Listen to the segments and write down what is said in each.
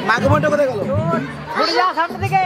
মাইক্রোফোনটা কোথায় গেল? সামনে থেকে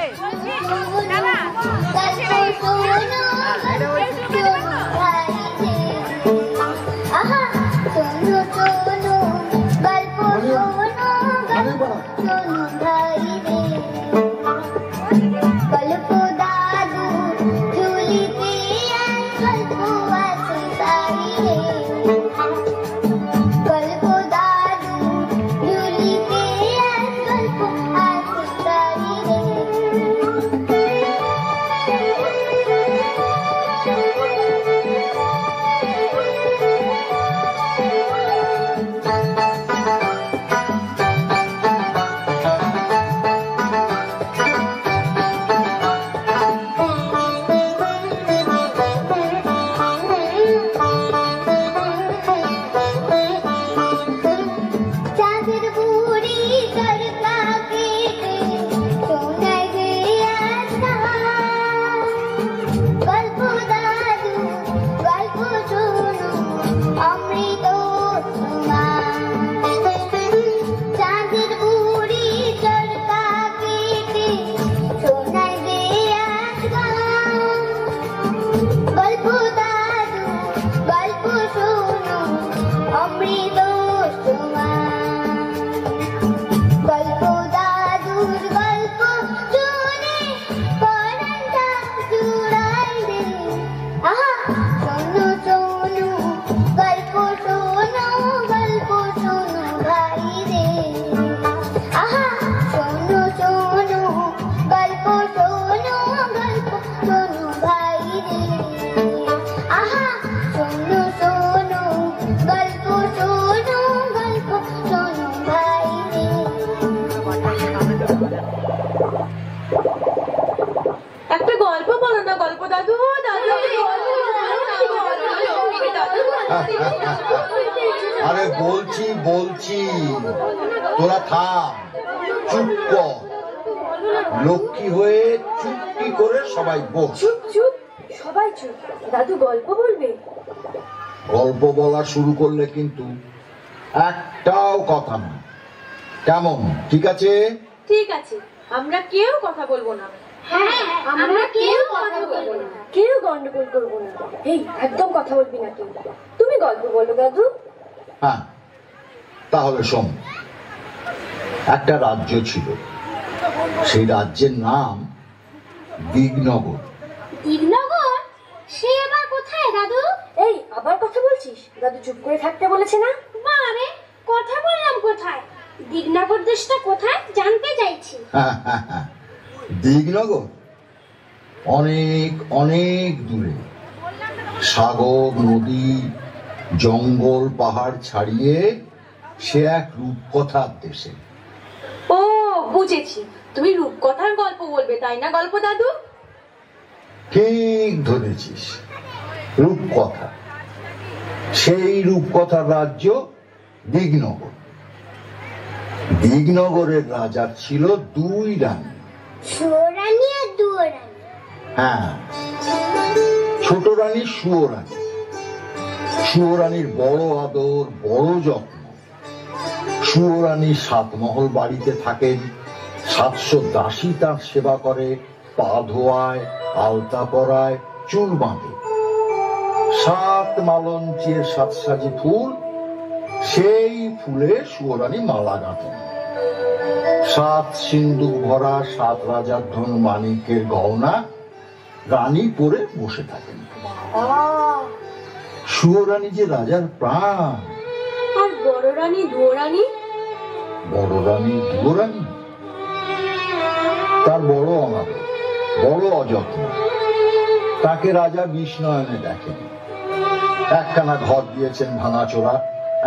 আরে বলছি বলছি তোরা থাম, চুপ কর, লক্ষ্মী হয়ে চুপটি করে সবাই বল। চুপ চুপ, সবাই চুপ। দাদু গল্প বলবে। গল্প বলা শুরু করলে কিন্তু একটাও কথা না, কেমন? ঠিক আছে? ঠিক আছে, আমরা কেউ কথা বলবো না। হ্যাঁ, আমরা কেউ কথা বলবো না, কেউ গন্ডগোল করবো না। এই একদম কথা বলবি না তুই। তুমি গল্প বলো দাদু। হ্যাঁ, তাহলে শোন। একটা রাজ্য ছিল, সেই রাজ্যের নাম দিগনগর। দিগনগর? সে আবার কোথায় দাদু? এই আবার কথা বলছিস? দাদু চুপ করে থাকতে বলেছে না? বারে কথা বললাম কোথায়? দিগনগর দেশটা কোথায় জানতে চাইছি। দিগনগর অনেক অনেক দূরে, সাগর নদী জঙ্গল পাহাড় ছাড়িয়ে সে এক রূপকথার দেশে। ও বুঝেছি, তুমি রূপকথার গল্প বলবে তাই না গল্প দাদু? ঠিক ধরেছিস, রূপকথা। সেই রূপকথার রাজ্য দিগনগর। দিগনগরের রাজার ছিল দুই রানী। রানী আর দুয়োরানী? হ্যাঁ, ছোট রানী সুয়োরানী। সুয়োরানীর বড় আদর, বড় যত্ন। সুয়োরানী 7 মহল বাড়িতে থাকেন, 700 দাসী তার সেবা করে, পা ধোয়ায়, আলতা পরায়, চুল বাঁধে। 7 মালঞ্চের 7 সাজি ফুল, সেই ফুলে সুয়োরানী মালা গাঁথেন। 7 সিন্দুক ভরা 7 রাজার ধন মানিকের গহনা রানী পরে বসে থাকেন। সুয়োরানী যে রাজার প্রাণ। আর বড় রানী দুয়োরানী? বড় রানী দুয়োরানী তার বড় অনাদর, বড় অযত্ন। তাকে রাজা বিষ্ণয়নে দেখেন। একখানা ঘর দিয়েছেন ভাঙাচোরা,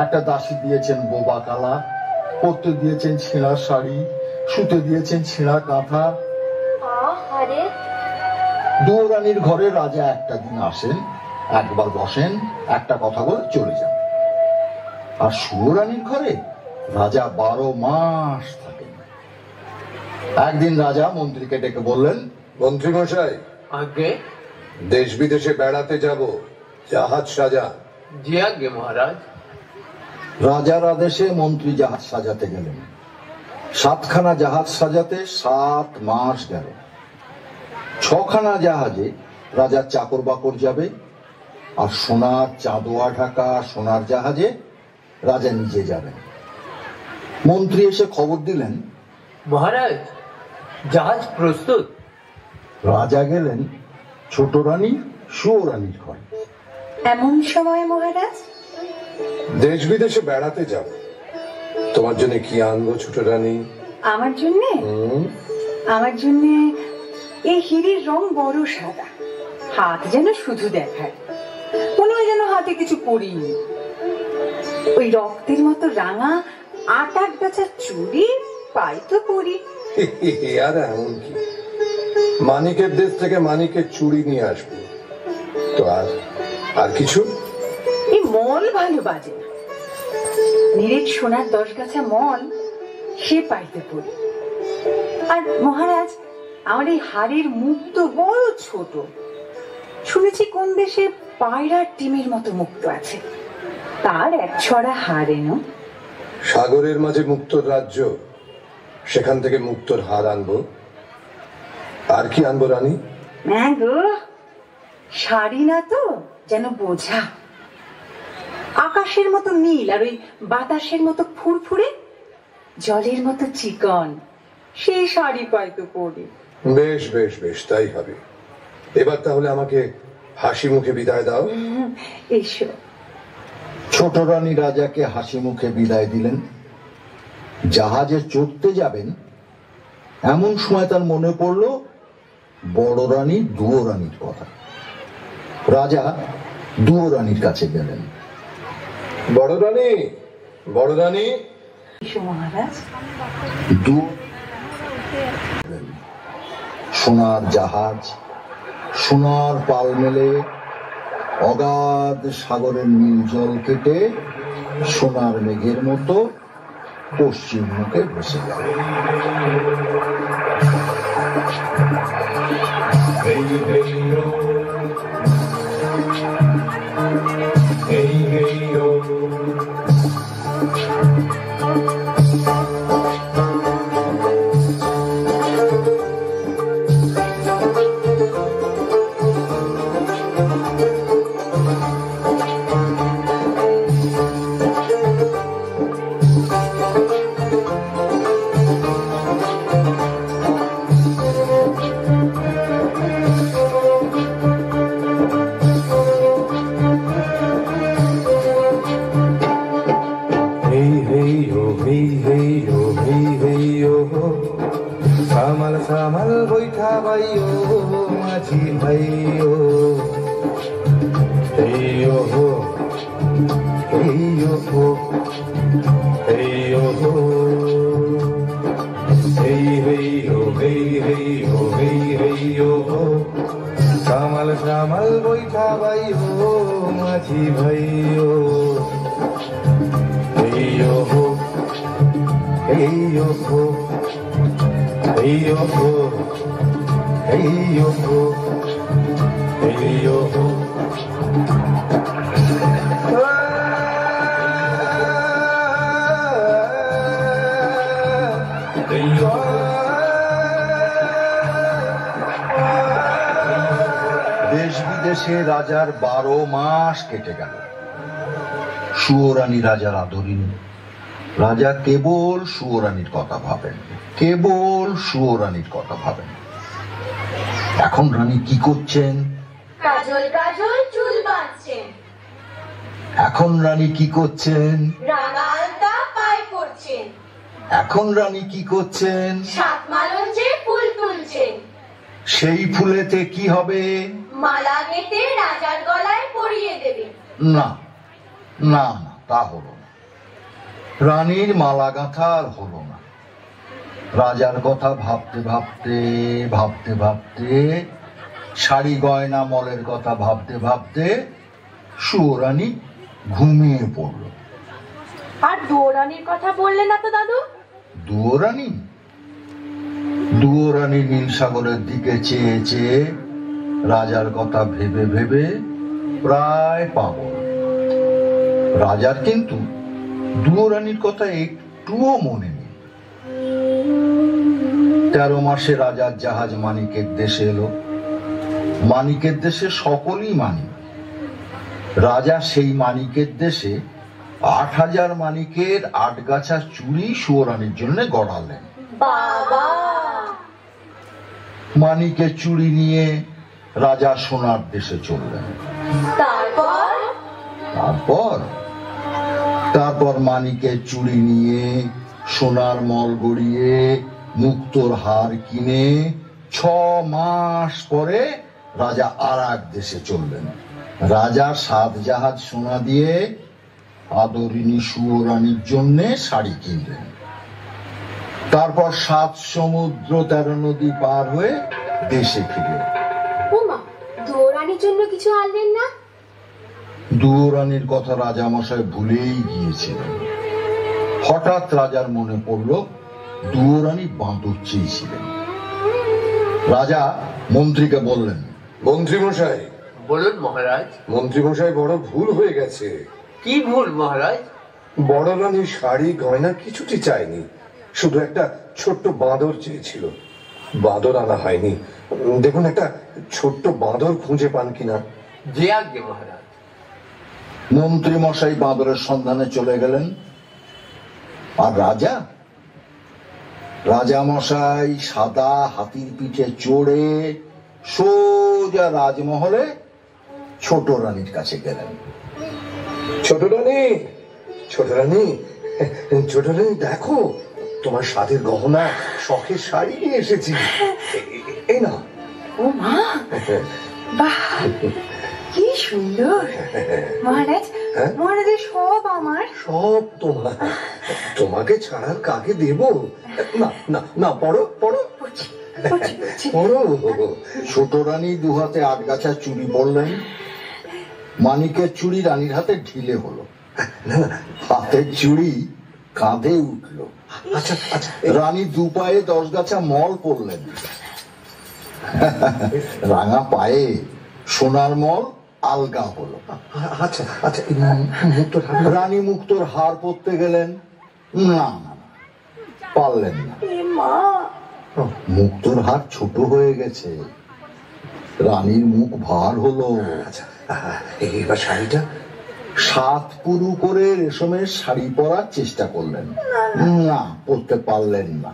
একটা দাসী দিয়েছেন বোবা কালা, পরতে দিয়েছেন ছেঁড়া শাড়ি, শুতে দিয়েছেন ছেঁড়া কাঁথা। দুয়োরানীর ঘরে রাজা একটা দিন আসেন, একবার বসেন, একটা কথা বলে চলে যান। আর সুয়োরানীর ঘরে রাজা 12 মাস থাকেন। একদিন রাজা মন্ত্রীকে ডেকে বললেন, মন্ত্রী মশাই, আগে দেশ বিদেশে বেড়াতে যাব, জাহাজ সাজা। জি আজ্ঞে মহারাজ। রাজার আদেশে মন্ত্রী জাহাজ সাজাতে গেলেন। 7খানা জাহাজ সাজাতে 7 মাস গেল। 6খানা জাহাজে রাজার চাকর বাকর যাবে, আর সোনার চাঁদোয়া ঢাকা সোনার জাহাজে রাজা নিজে যাবেন। মন্ত্রী এসে খবর দিলেন, মহারাজ জাহাজ প্রস্তুত। রাজা গেলেন ছোট রানী সুয়োরানীর ঘরে। এমন সময় মহারাজ? দেশ বিদেশে বেড়াতে যাব, তোমার জন্য কি আনবো ছোট রানী? আমার জন্যে? আমার জন্যে এই হিরের রং বড় সাদা, হাত যেন শুধু দেখায়, মনে হয় যেন হাতে কিছু পরিনি। ওই রক্তের মতো রাঙা 8 গাছা চুড়ি পাই তো পরি। আর এমন কি, মানিকের দেশ থেকে মানিকের চুড়ি নিয়ে আসবো তো। আর কিছু? এই মল ভালো বাজে না, নিরেট সোনার 10 গাছা মল সে পাইতে পড়ি। আর মহারাজ, আমার এই হাড়ের মুখ তো বড় ছোট, শুনেছি কোন দেশে পায়রার ডিমের মতো মুক্ত আছে, তার 1 ছড়া হাড় এনো। সাগরের মাঝে মুক্তর রাজ্য, সেখান থেকে মুক্তর হার আনবো। আর কি আনবো রানী? হ্যাঁ গো, শাড়ি না তো যেন বোঝা, আকাশের মতো নীল আর ওই বাতাসের মতো ফুরফুরে, জলের মতো চিকন, সেই শাড়ি পাইতো পরি। বেশ বেশ বেশ, তাই হবে। এবার তাহলে আমাকে হাসি মুখে বিদায় দাও। এসো। ছোট রানী রাজাকে হাসি মুখে বিদায় দিলেন। জাহাজে চড়তে যাবেন এমন সময় তার মনে পড়ল বড় রানী দুয়োরানীর কথা। রাজা দুয়োরানীর কাছে গেলেন। বড় রানী, বড় রানী। এসো মহারাজ। সোনার জাহাজ, সোনার পাল মেলে অগাধ সাগরের নীল জল কেটে সোনার মেঘের মতো পশ্চিম মুখে ভেসে গেল। सामल सामल बैठा भाइयो माझी भाइयो, हेयो हो हेयो हो हेयो हो, हे हेयो हे हेयो हे हेयो हो। सामल सामल बैठा भाइयो माझी भाइयो, हेयो हो हेयो हो हेयो हो हेयो हो हेयो हो। দেশ বিদেশে রাজার 12 মাস কেটে গেল। সুয়োরানী রাজার আদরিনী। রাজা কেবল সুয়োরানীর কথা ভাবেন, কেবল সুয়োরানীর কথা ভাবেন। এখন রানী কি করছেন? কাজল কাজল চুল বাঁধছেন। এখন রানী কি করছেন? রাঙা আলতা পায়ে পড়ছেন। এখন রানী কি করছেন? 7 মালঞ্চে ফুল তুলছেন। সেই ফুলেতে কি হবে? মালা গেঁথে রাজার গলায় পরিয়ে দেবেন। না না না, তা হলো না। রানীর মালা গাঁথা আর হলো না। রাজার কথা ভাবতে ভাবতে ভাবতে ভাবতে, শাড়ি গয়না মলের কথা ভাবতে ভাবতে সুয়োরানী ঘুমিয়ে পড়ল। আর দুয়োরানীর কথা বললে না তো দাদু? দুয়োরানী? দুয়োরানী নীল সাগরের দিকে চেয়ে চেয়ে রাজার কথা ভেবে ভেবে প্রায় পাগল। রাজার কিন্তু দুয়োরানীর কথা একটুও মনে নেই। 13 মাসে রাজার জাহাজ মানিকের দেশে এলো। মানিকের দেশে সকলেই মানিক। রাজা সেই মানিকের দেশে 8000 মানিকের 8 গাছা চুড়ি সুয়োরানীর জন্য গড়ালেন। মানিকের চুড়ি নিয়ে রাজা সোনার দেশে চললেন। তারপর মানিকের চুড়ি নিয়ে সোনার মল গড়িয়ে মুক্তোর হার কিনে 6 মাস পরে রাজা আর এক দেশে চললেন। রাজা 7 জাহাজ সোনা দিয়ে আদরিনী সুয়োরানীর জন্য শাড়ি কিনলেন। তারপর 7 সমুদ্র 13 নদী পার হয়ে দেশে ফিরে। দুয়োরানীর জন্য কিছু আনলেন না? দুয়োরানীর কথা রাজামশাই ভুলেই গিয়েছিলেন। হঠাৎ রাজার মনে পড়ল দুয়োরানী বাঁদর চেয়েছিলেন। রাজা মন্ত্রীকে বললেন, মন্ত্রী মশাই। বলুন মহারাজ। মন্ত্রী মশাই, বড় ভুল হয়ে গেছে। কি ভুল মহারাজ? বড় রানী শাড়ি গয়না কিছুটি চায়নি, শুধু একটা ছোট্ট বাঁদর চেয়েছিল। বাঁদর আনা হয়নি। দেখুন একটা ছোট্ট বাঁদর খুঁজে পান কিনা। যে আজ্ঞে মহারাজ। মন্ত্রী মশাই বাঁদরের সন্ধানে চলে গেলেন। আর রাজামশাই সাদা হাতির পিঠে চড়ে সোজা রাজমহলে ছোট রানীর কাছে গেলেন। ছোট রানী, ছোট রানী, ছোট রানী, দেখো তোমার স্বাদের গহনা শখের শাড়ি নিয়ে এসেছি। এই না। ও মা, বাহ, কি সুন্দর। মহারাজ, মহারাজের সব আমার। সব তোমার। তোমাকে ছাড়ার কাকে দেব? না না না, পড়ো পড়ো পড়ো। ছোট রানী 2 হাতে 8 গাছা চুড়ি পরলেন। মানিকের চুড়ি রানীর হাতে ঢিলে হলো। হাতের চুড়ি কাঁধে উঠল। আচ্ছা আচ্ছা। রানী 2 পায়ে 10 গাছা মল পরলেন। রাঙা পায়ে সোনার মল আলগা হলো। আচ্ছা আচ্ছা। রানী মুক্তোর হার পরতে গেলেন। না না, পারলেন না। মুক্তোর হার ছোট হয়ে গেছে। রানীর মুখ ভার হলো। আচ্ছা, এবার শাড়িটা? 7 পুরু করে রেশমের শাড়ি পরার চেষ্টা করলেন। না, পরতে পারলেন না।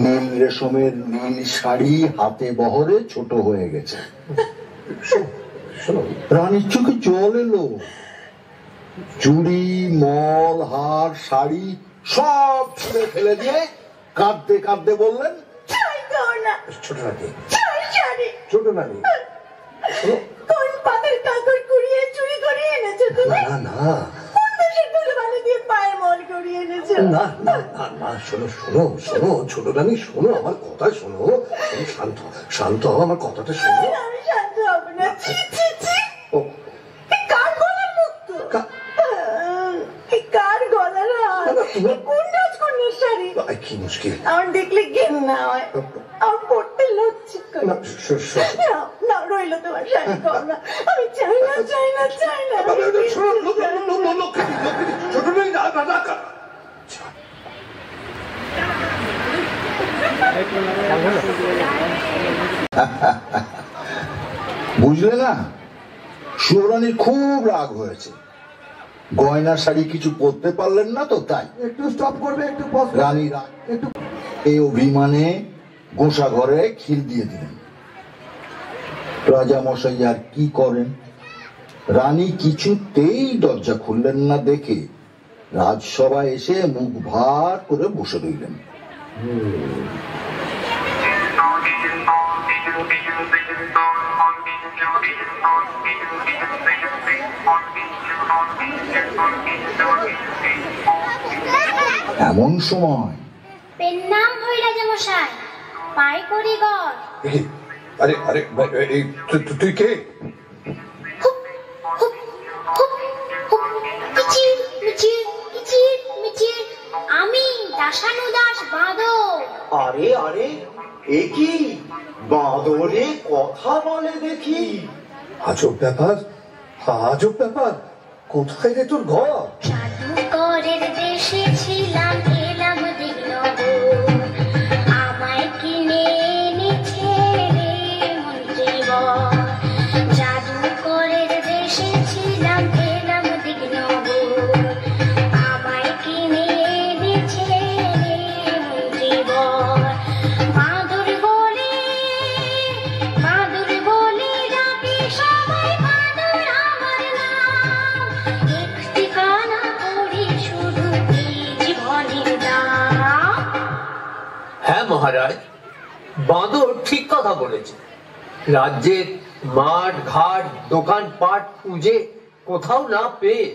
নীল রেশমের নীল শাড়ি হাতে বহরে ছোট হয়ে গেছে। রানীর চোখে জল এলো। চুড়ি, মল, হার, শাড়ি সব ছুঁড়ে ফেলে দিয়ে কাঁদতে কাঁদতে বললেন, ছোট রানী, ছোট রানী, কোন পাতের কাকড় কুড়িয়ে চুরি করে এনেছো তুমি? না না, কোন দেশের দুলবালি দিয়ে পায়ে মল করিয়ে এনেছো? না না না না, শোনো শোনো শোনো, ছোট রানী শোনো, আমার কথা শোনো। শান্ত শান্ত হও, আমার কথাটা শোনো। আমি শান্ত হব না। ছি ছি ছি, কার গলার মুক্ত? কার গলার হার? কোন রাজকন্যার শাড়ি? কি মুশকিল। আমার দেখলে ঘেন্না হয়, আমার পড়তে লজ্জা করে। না, রইলো তোমার শাড়ি গয়না। আমি চাই না চাই না চাই না। ছোট রানী, বুঝলে না? সুয়োরানীর খুব রাগ হয়েছে। গয়না শাড়ি কিছু পরতে পারলেন না তো, তাই। একটু স্টপ করবে, একটু রানী একটু এই অভিমানে গোসা ঘরে খিল দিয়ে দিলেন। রাজামশাই আর কি করেন? রানী কিছুতেই দরজা খুললেন না দেখে রাজসভায় এসে মুখ ভার করে বসে রইলেন। এমন সময় পেন নাম হই রাজামশাই, পাই করি গড়। আরে আরে, তুই কে? আমি দাসানুদাস বাঁদর। আরে আরে, এ কি বাঁদরে কথা বলে দেখি? আজব ব্যাপার, আজব ব্যাপার। কোথায় রে তোর ঘর? জাদুকরের দেশে ছিলাম, এলাম দিগনগর, আমায় কিনে এনেছে রে মন্ত্রীবর। জাদুকরের দেশে ছিলাম, এলাম দিগনগর, আমায় কিনে এনেছে রে মন্ত্রীবর। বাঁদর বলে ডাকে সবাই, বাঁদর আমার নাম, একটি কানা করি শুধু এই জীবনের দাম। হ্যাঁ মহারাজ, বাঁদর ঠিক কথা বলেছে। রাজ্যের মাঠ ঘাট দোকানপাট খুঁজে কোথাও না পেয়ে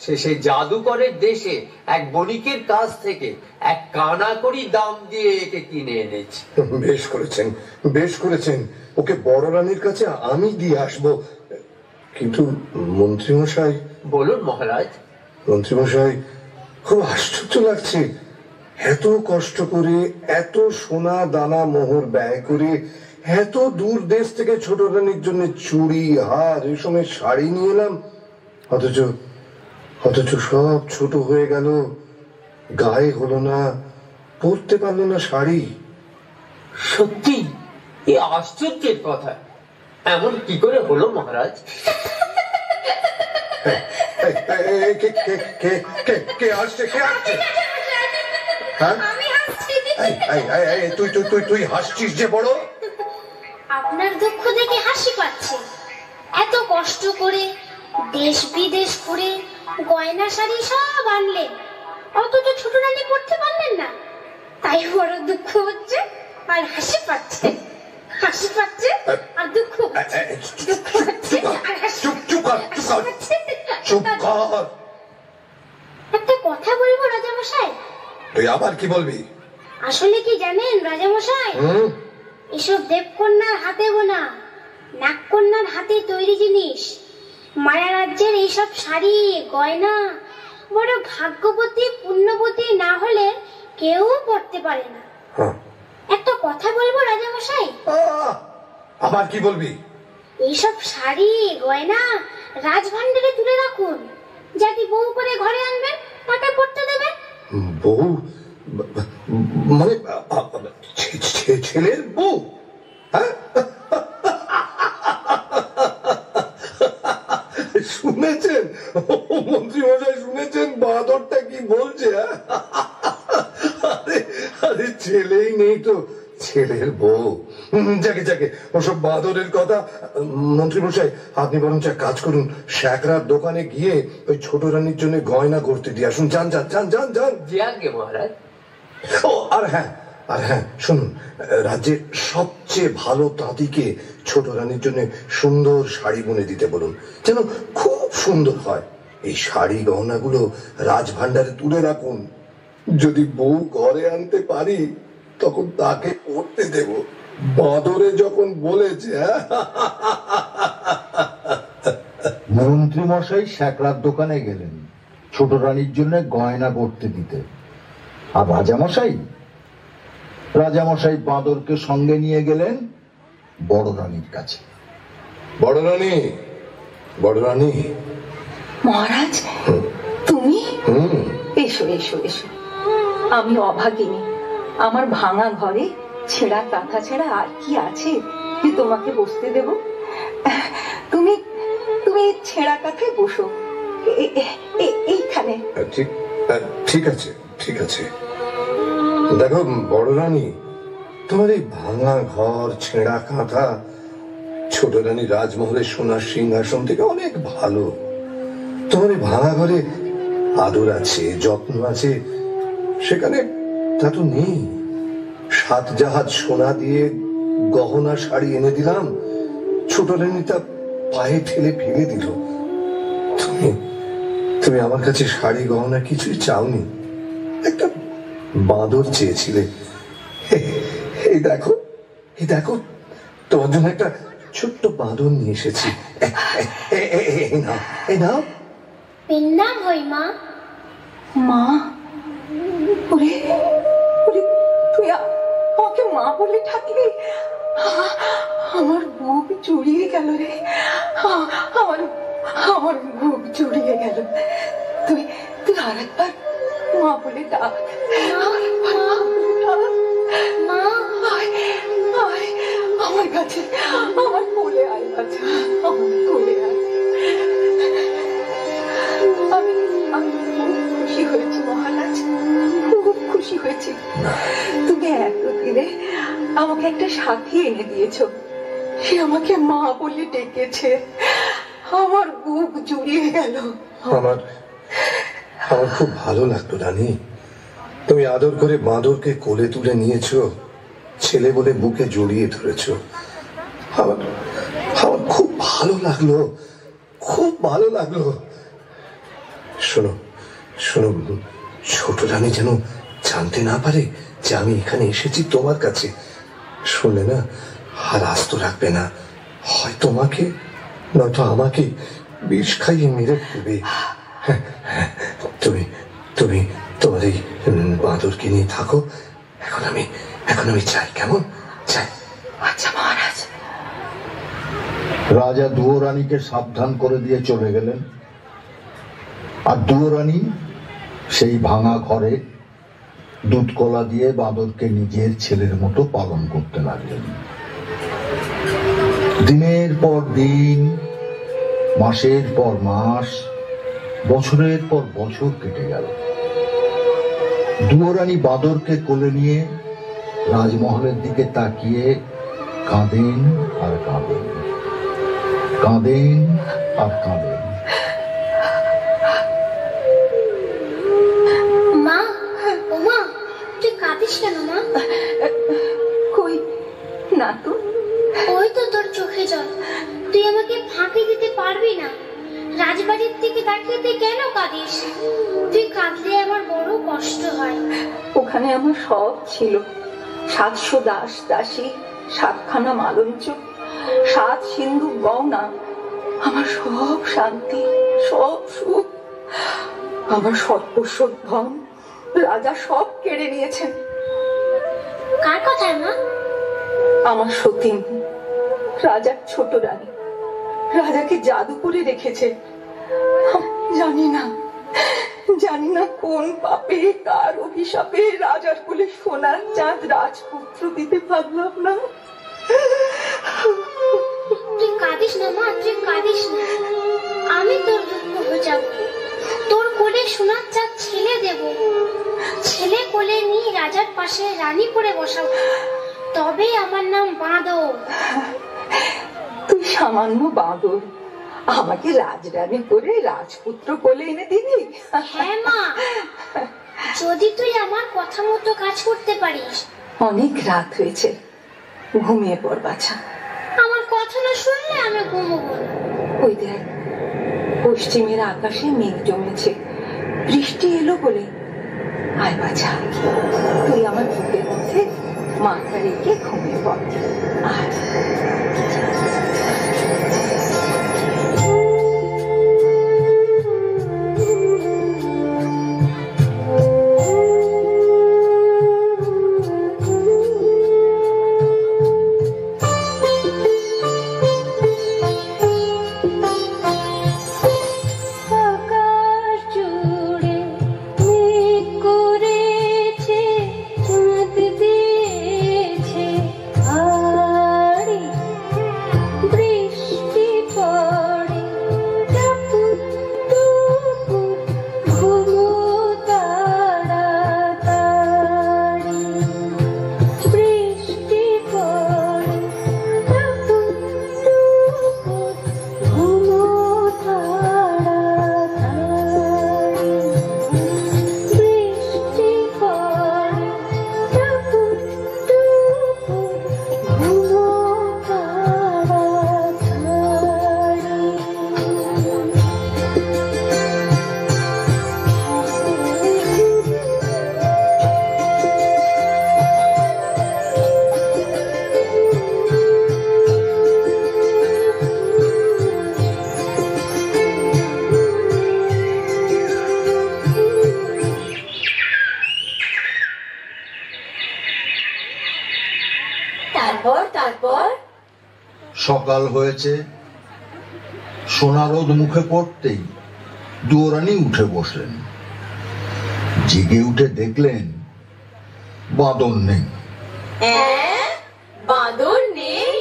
শেষে জাদুকরের দেশে এক বণিকের কাছ থেকে এক কানা করি দাম দিয়ে একে কিনে এনেছে। বেশ করেছেন, বেশ করেছেন। ওকে বড় রানীর কাছে আমি দিয়ে আসবো। কিন্তু মন্ত্রীমশাই। বলুন মহারাজ। মন্ত্রীমশাই, খুব আশ্চর্য লাগছে। এত কষ্ট করে, এত সোনা দানা মোহর ব্যয় করে, এত দূর দেশ থেকে ছোট রানীর জন্য চুড়ি হার রেশমের শাড়ি নিয়ে এলাম, অথচ সব ছোট হয়ে গেল, গায়ে হলো না, পরতে পারলো না শাড়ি। সত্যি এ আশ্চর্যের কথা। এমন কি করে হলো মহারাজ? কে আসছে? তুই হাসছিস যে বড়? আপনার দুঃখ দেখে হাসি পাচ্ছে। এত কষ্ট করে দেশ বিদেশ করে গয়না শাড়ি সব আনলেন, অথচ ছোট রানী পড়তে পারলেন না, তাই বড় দুঃখ হচ্ছে আর হাসি পাচ্ছে। হাসি পাচ্ছে আর দুঃখ হচ্ছে, দুঃখ হচ্ছে আর হাসি পাচ্ছে। একটা কথা বলবো রাজামশাই। তুই আবার কি বলবি? আসলে কি জানেন রাজামশাই, এসব দেবকন্যার হাতে বোনা, নাগকন্যার হাতে তৈরি জিনিস, মায়া রাজ্যের এইসব শাড়ি গয়না বড় ভাগ্যবতী পুণ্যবতী না হলে কেউ পড়তে পারে না। একটা কথা বলবো রাজামশাই। আবার কি বলবি? এইসব শাড়ি গয়না রাজভান্ডারে তুলে রাখুন, যাকে বউ করে ঘরে আনবেন তাকে পড়তে দেবেন। বউ মানে ছেলের বউ? শুনেছেন মন্ত্রী মশাই, শুনেছেন বাঁদরটা কি বলছে? আরে ছেলেই নেই তো, ছেলের বউ। যাকে ওসব বাঁদরের কথা। মন্ত্রী মশাই, আপনি বরঞ্চ কাজ করুন, শ্যাকরার দোকানে গিয়ে ওই ছোট রানীর জন্য গয়না করতে দিয়ে আসুন। যান যান যান যান যান। জি আজ্ঞে মহারাজ। ও আর হ্যাঁ শুনুন, রাজ্যের সবচেয়ে ভালো তাঁতিকে ছোট রানীর জন্য সুন্দর শাড়ি বুনে দিতে বলুন, যেন খুব সুন্দর হয়। এই শাড়ি গহনাগুলো রাজভান্ডারে তুলে রাখুন। যদি বউ ঘরে আনতে পারি তখন তাকে পড়তে দেব। বাঁদরে যখন বলেছে। মন্ত্রী মশাই শ্যাকরার দোকানে গেলেন ছোট রানীর জন্য গয়না করতে দিতে। আর রাজামশাই বাঁদরকে সঙ্গে নিয়ে গেলেন বড় রানীর কাছে। বড় রানী। মহারাজ, তুমি? এসো এসো এসো। আমি অভাগিনী, আমার ভাঙা ঘরে ছেঁড়া কাঁথা ছেড়া আর কি আছে যে তোমাকে বসতে দেব? তুমি তুমি ছেঁড়া কাঁথায় বসো, এইখানে। ঠিক আছে। দেখো বড় রানী, তোমার এই ভাঙা ঘর, ছেঁড়া কাঁথা ছোট রানী রাজমহলের সোনার সিংহাসন থেকে অনেক ভালো। তোমার এই ভাঙা ঘরে আদর আছে, যত্ন আছে, সেখানে তা তো নেই। 7 জাহাজ সোনা দিয়ে গহনা শাড়ি এনে দিলাম, ছোট রানী তা পায়ে ঠেলে ফেলে দিল। তুমি আমার কাছে শাড়ি গহনা কিছুই চাওনি, একটা বাঁদর চেয়েছিলে। এই দেখো তোমার জন্য একটা ছোট্ট বাঁদর নিয়ে এসেছি। এই নাও। পেন্নাম হই মা। মা? ওরে তুই আমাকে মা বলে ডাকলি? আমার বুক জড়িয়ে গেল রে, আমার আমার বুক জুড়িয়ে গেল। তুই তুই আরেকবার মা বলে ডাক। মা, আমার কাছে, আমার কোলে আয় বাছা, আমার কোলে আয়। আমি আমি খুব খুশি হয়েছি মহারাজ, খুব খুশি হয়েছি। তুমি এতদিনে আমাকে একটা সাথী এনে দিয়েছো, সে আমাকে মা বলে ডেকেছে। আমার বুক জুড়িয়ে গেল। আমার আমার খুব ভালো লাগলো রানী, তুমি আদর করে বাঁদরকে কোলে তুলে নিয়েছো, ছেলে বলে বুকে জড়িয়ে ধরেছো। আমার আমার খুব ভালো লাগলো, খুব ভালো লাগলো। শোনো শোনো, ছোট রানী যেন জানতে না পারে যে আমি এখানে এসেছি তোমার কাছে। শুনলে না আর আস্ত রাখবে না, হয় তোমাকে নয়তো আমাকে বিষ খাইয়ে মেরে ফেলবে। তুমি তুমি তোমার এই বাঁদরকে নিয়ে থাকো, এখন আমি চাই, কেমন চাই। আচ্ছা মহারাজ। রাজা দুয়োরানীকে সাবধান করে দিয়ে চলে গেলেন, আর দুয়োরানী সেই ভাঙা ঘরে দুধ কলা দিয়ে বাঁদরকে নিজের ছেলের মতো পালন করতে লাগলেন। দিনের পর দিন, মাসের পর মাস, বছরের পর বছর কেটে গেল। দুয়োরানী বাঁদরকে কোলে নিয়ে রাজমহলের দিকে তাকিয়ে কাঁদেন আর কাঁদেন, কাঁদেন আর কাঁদেন। মা, ও মা, তুই কাঁদিস কেন মা? কই না তো। ওই তো তোর চোখে জল, তুই আমাকে ফাঁকি দিতে পারবি না। রাজবাড়ির দিকে তাকিয়ে তুই কেন কাঁদিস? তুই কাঁদলে আমার বড় কষ্ট হয়। ওখানে আমার সব ছিল, 700 দাস দাসী, 7খানা মালঞ্চ, 7 সিন্ধু গহনা, আমার সব শান্তি, সব সুখ, আমার সর্বস্ব ধন রাজা সব কেড়ে নিয়েছেন। কার কথায় মা? আমার সতীন, রাজার ছোট রানী, রাজাকে জাদু করে রেখেছে। জানি না কোন পাপে, কার অভিশাপে রাজার কোলে সোনার চাঁদ রাজপুত্র দিতে পারলাম না। তুই কাঁদিস না মা, তুই কাঁদিস না। আমি তোর দুঃখ বোঝাবো, তোর কোলে সোনার চাঁদ ছেলে দেব, ছেলে কোলে নিয়ে রাজার পাশে রানী করে বসাবো, তবেই আমার নাম বাঁদর। তুই সামান্য বাঁদর, আমাকে রাজরানী করে রাজপুত্র কোলে এনে দিবি? হ্যাঁ মা, যদি তুই আমার কথা মতো কাজ করতে পারিস। অনেক রাত হয়েছে, ঘুমিয়ে পড় বাছা। আমার কথা না শুনলে আমি ঘুমোবো না। ওই দেখ, পশ্চিমের আকাশে মেঘ জমেছে, বৃষ্টি এলো বলে। আয় বাছা, তুই আমার বুকের মধ্যে মাথা রেখে ঘুমিয়ে পড়। আয়। সকাল হয়েছে, সোনারোদ মুখে পড়তেই দুয়োরানী উঠে বসলেন। জেগে উঠে দেখলেন বাঁদর নেই। বাঁদর নেই?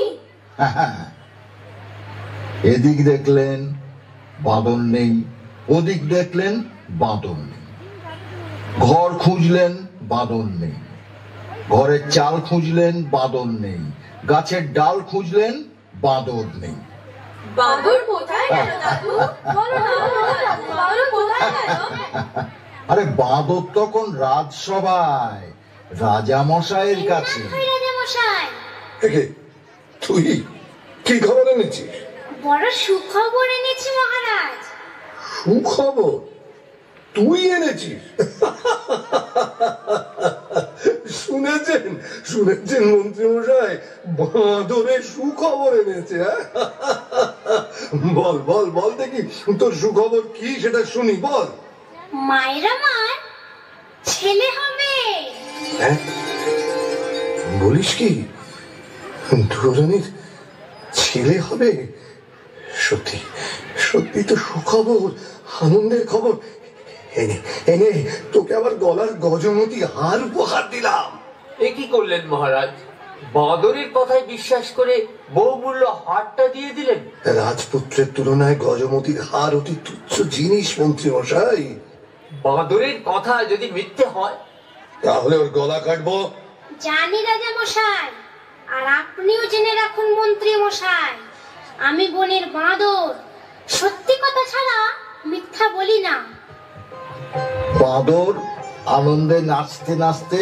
এদিক দেখলেন বাঁদর নেই, ওদিক দেখলেন বাঁদর নেই। ঘর খুঁজলেন বাঁদর নেই, ঘরের চাল খুঁজলেন বাঁদর নেই, গাছের ডাল খুঁজলেন বাঁদর নেই। বাঁদর কোথায় গেল দাদু? বলো না, বাঁদর কোথায় গেল? আরে বাঁদর তখন রাজসভায় রাজা মশাইয়ের কাছে। রাজা মশাই, তুই কি খবর এনেছিস? বড় সুখবর এনেছি মহারাজ। সুখবর তুই এনেছিস? শুনেছেন শুনেছেন মন্ত্রী মশাই, বাঁদরের সুখবর এনেছে। বল বল বল দেখি তোর সুখবর কি, সেটা শুনি, বল। মায়ের আমার ছেলে হবে। বলিস কি? দুরানির ছেলে হবে? সত্যি সত্যি তো সুখবর, আনন্দের খবর। এনে এনে তোকে আবার গলার গজমতি হার উপহার দিলাম। এ কি করলেন মহারাজ? বাঁদরের কথায় বিশ্বাস করে বহুমূল্য হারটা দিয়ে দিলেন। রাজপুত্রের তুলনায় গজমতির হার অতি তুচ্ছ জিনিস মন্ত্রী মশাই। বাঁদরের কথা যদি মিথ্যে হয় তাহলে ওর গলা কাটবো। জানি রাজা মশাই, আর আপনিও জেনে রাখুন মন্ত্রী মশাই, আমি বনের বাঁদর, সত্যি কথা ছাড়া মিথ্যা বলি না। বাঁদর আনন্দে নাচতে নাচতে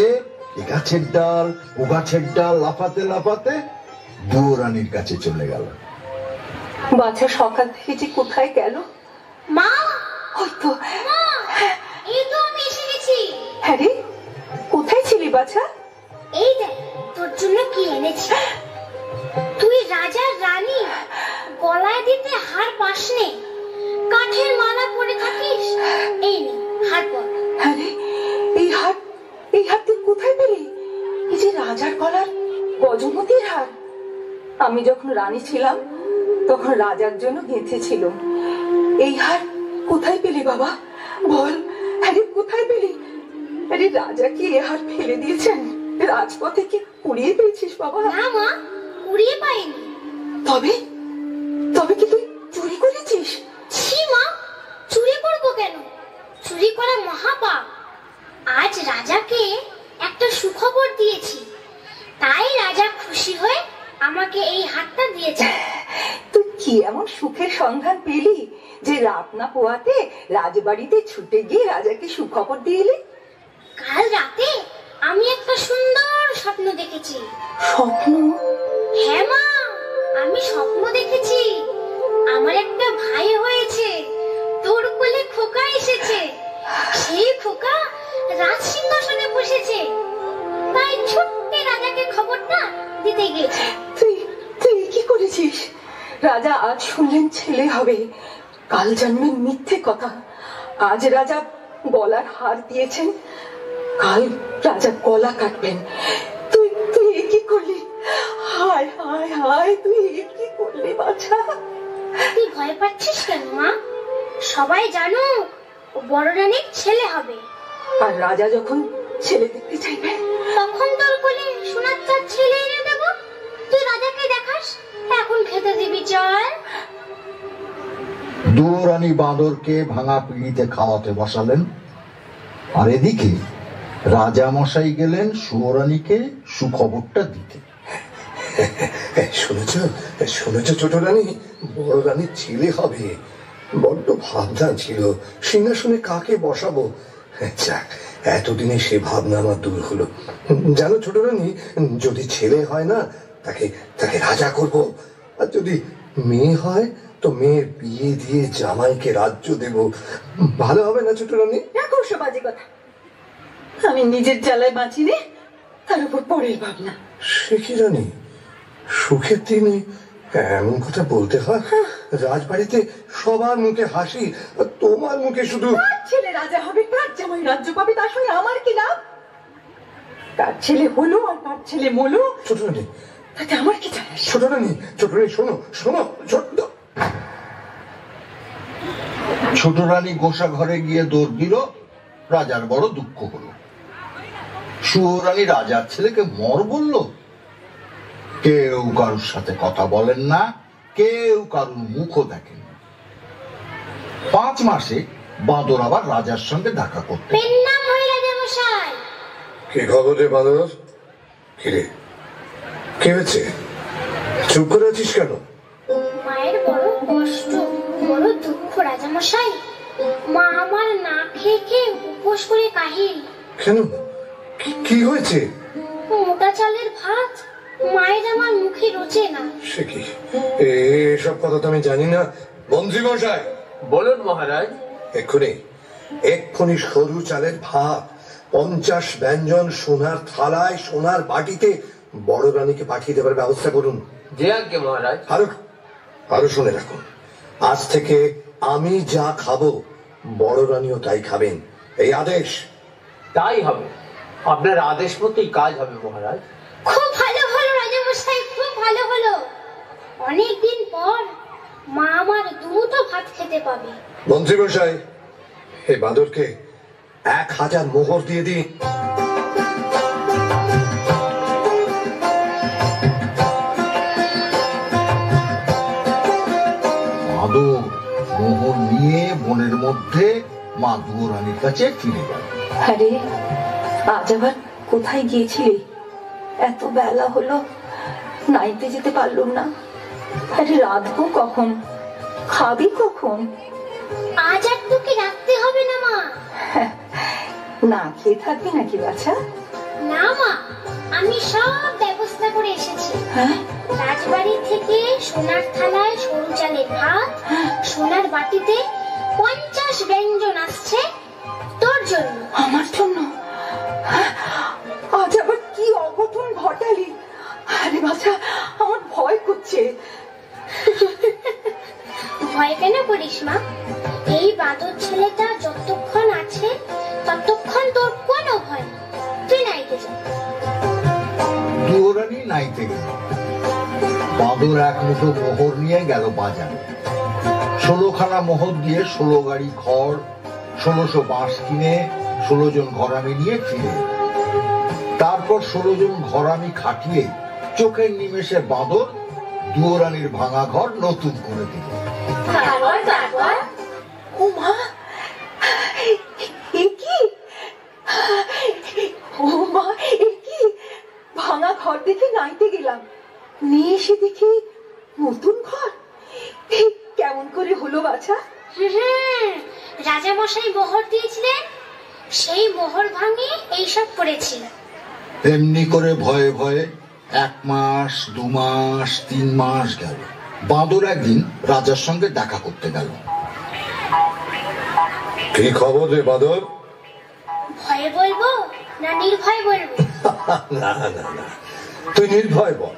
এ গাছের ডাল ও গাছের ডাল লাফাতে লাফাতে দুয়োরানীর কাছে চলে গেল। বাচ্চা সকাল থেকে যে কোথায় গেল? মা, ওই তো, মা, এই তো আমি এসে গেছি। হ্যাঁ রে, কোথায় ছিলি বাছা? এই দেখ তোর জন্য কি এনেছি। তুই রাজার রানী, গলায় দিতে হার পাসনে, কাঠের মালা পরে থাকিস। এই নে হার পর। আরে এই হার তুই কোথায় পেলি? এই যে রাজার গলার গজমতির হার। আমি যখন রানী ছিলাম তখন রাজার জন্য গেঁথেছিল। এই হার কোথায় পেলি বাবা? বল, আরে কোথায় পেলি? আরে রাজা কি এ হার ফেলে দিয়েছেন? রাজপথে কি কুড়িয়ে পেয়েছিস বাবা? না মা, কুড়িয়ে পাইনি। তবে তবে কি তুই চুরি করেছিস? ছি মা, চুরি করবো কেন? চুরি করা মহাপাপ। আজ রাজাকে একটা সুখবর দিয়েছি, তাই রাজা খুশি হয়ে আমাকে এই হারটা দিয়েছে। তুই কি এমন সুখের সন্ধান পেলি যে রাত না পোয়াতে রাজবাড়িতে ছুটে গিয়ে রাজাকে সুখবর দিয়ে এলি? কাল রাতে আমি একটা সুন্দর স্বপ্ন দেখেছি। স্বপ্ন? হ্যাঁ মা, আমি স্বপ্ন দেখেছি আমার একটা ভাই হয়েছে, তোর কোলে খোকা এসেছে, সেই খোকা রাজ সিংহাসনে বসেছে, তাই ছুট্টে রাজাকে খবরটা দিতে গিয়েছে। তুই কি করেছিস? রাজা আজ শুনলেন ছেলে হবে, কাল জানবেন মিথ্যে কথা। আজ রাজা গলার হার দিয়েছেন, কাল রাজা গলা কাটবেন। তুই কি করলি? হায় হায় হায়, তুই কি করলি বাছা? তুই ভয় পাচ্ছিস কেন মা? সবাই জানো ও বড় রানীর ছেলে হবে। আর রাজা যখন ছেলে দেখতে চাইবে তখন তোর কোলে সোনার চাঁদ ছেলে এনে দেব, তুই রাজাকে দেখাস। এখন খেতে দিবি, চল। দুয়োরানী বাঁদরকে ভাঙা পিঁড়িতে খাওয়াতে বসালেন, আর এদিকে রাজা মশাই গেলেন সুয়োরানীকে সুখবরটা দিতে। শুনেছ শুনেছ ছোট রানী, বড় রানীর ছেলে হবে। বড্ড ভাবনা ছিল সিংহাসনে কাকে বসাবো। যাক, এতদিনে সে ভাবনা আমার দূর হলো। জানো ছোট রানী, যদি ছেলে হয় না তাকে তাকে রাজা করব, আর যদি মেয়ে হয় তো মেয়ের বিয়ে দিয়ে জামাইকে রাজ্য দেব। ভালো হবে না ছোট রানী? রাখো সব বাজে কথা। আমি নিজের জ্বালায় বাঁচি রে, তার উপর পরের ভাবনা। সে কি রানী, সুখের দিনে এমন কথা বলতে হয়? রাজবাড়িতে সবার মুখে হাসি, তোমার মুখে শুধু। কার ছেলে রাজা হবে, কার জামাই রাজ্য পাবে, তার সঙ্গে আমার কি লাভ? কার ছেলে হলো আর কার ছেলে মলো, ছোট রানী, তাতে আমার কি জানা? ছোট রানী, ছোট রানী, শোনো শোনো, ছোট। ছোট রানী গোসা ঘরে গিয়ে দৌড় দিল, রাজার বড় দুঃখ হলো। সুয়োরানী রাজার ছেলেকে মর বলল। কেউ কারুর সাথে কথা বলেন না, কেউ কারুর মুখও দেখেন না। 5 মাসে বাঁদর আবার রাজার সঙ্গে দেখা করতে। কি খবর রে বাঁদর? কিরে, কি হয়েছে? চুপ করে আছিস কেন? মায়ের বড় কষ্ট, বড় দুঃখ রাজামশাই। মা আমার না খেয়ে খেয়ে উপোস করে কাহিল। কেন, কি হয়েছে? মোটা চালের ভাত মায়ের আমার মুখে রোচে না। সে কি, এসব কথা তো আমি জানি না। মন্ত্রী মশাই, বলুন মহারাজ। এক্ষুনি সরু চালের ভাত 50 ব্যঞ্জন সোনার থালায় সোনার বাটিতে বড় রানীকে পাঠিয়ে দেবার ব্যবস্থা করুন। যে আজ্ঞে মহারাজ। আরো শুনে রাখুন, আজ থেকে আমি যা খাবো বড় রানীও তাই খাবেন, এই আদেশ। তাই হবে, আপনার আদেশ মতোই কাজ হবে মহারাজ। খুব ভালো হলো রাজামশাই, খুব ভালো হলো। অনেকদিন পর মা আমার দুটো ভাত খেতে পাবে। মন্ত্রী মশাই, এই বাঁদরকে 1000 মোহর দিয়ে দিন। বাঁদর মোহর নিয়ে বনের মধ্যে মা দুয়োরানীর কাছে ফিরে গেল। আরে আজ আবার কোথায় গিয়েছিলে? এত বেলা হলো, নাইতে যেতে পারলুম না। আরে রাঁধবো কখন, খাবি কখন? আজ আর তোকে রাখতে হবে না মা। না খেয়ে থাকবি নাকি বাছা? না মা, আমি সব ব্যবস্থা করে এসেছি। রাজবাড়ি থেকে সোনার থালায় সরু চালের ভাত, সোনার বাটিতে 50 ব্যঞ্জন আসছে তোর জন্য। আমার জন্য? আজ আবার কি অঘটন ঘটালি? আরে বাছা, আমার ভয় করছে। ভয় কেন করিস মা? এই বাদর ছেলেটা যতক্ষণ আছে ততক্ষণ তোর কোনো ভয় নেই। তুই নাইতে যা। দুয়োরানী নাইতে গেল। বাঁদর 1 মুঠো মোহর নিয়ে গেল বাজারে। 16খানা মোহর দিয়ে 16 গাড়ি খড়, 1600 বাঁশ কিনে 16 জন ঘরামি নিয়ে ফিরে। তারপর 16 জন ঘরামি খাটিয়ে চোখের নিমেষে বাঁদর দুয়োরানীর ভাঙা ঘর নতুন করে দিল। ও মা, এ কি? ও মা, এ কি? ভাঙা ঘর দেখে নাইতে গেলাম, নিয়ে এসে দেখি নতুন ঘর। কেমন করে হলো বাছা? রাজামশাই মোহর দিয়েছিলেন, সেই মোহর ভাঙে এইসব করেছিল। এমনি করে ভয়ে ভয়ে 1 মাস, 2 মাস, 3 মাস গেল। বাঁদর একদিন রাজার সঙ্গে দেখা করতে গেল। কি খবর রে বাঁদর? ভয়ে বলবো না নির্ভয় বলবো? না না না, তুই নির্ভয় বল।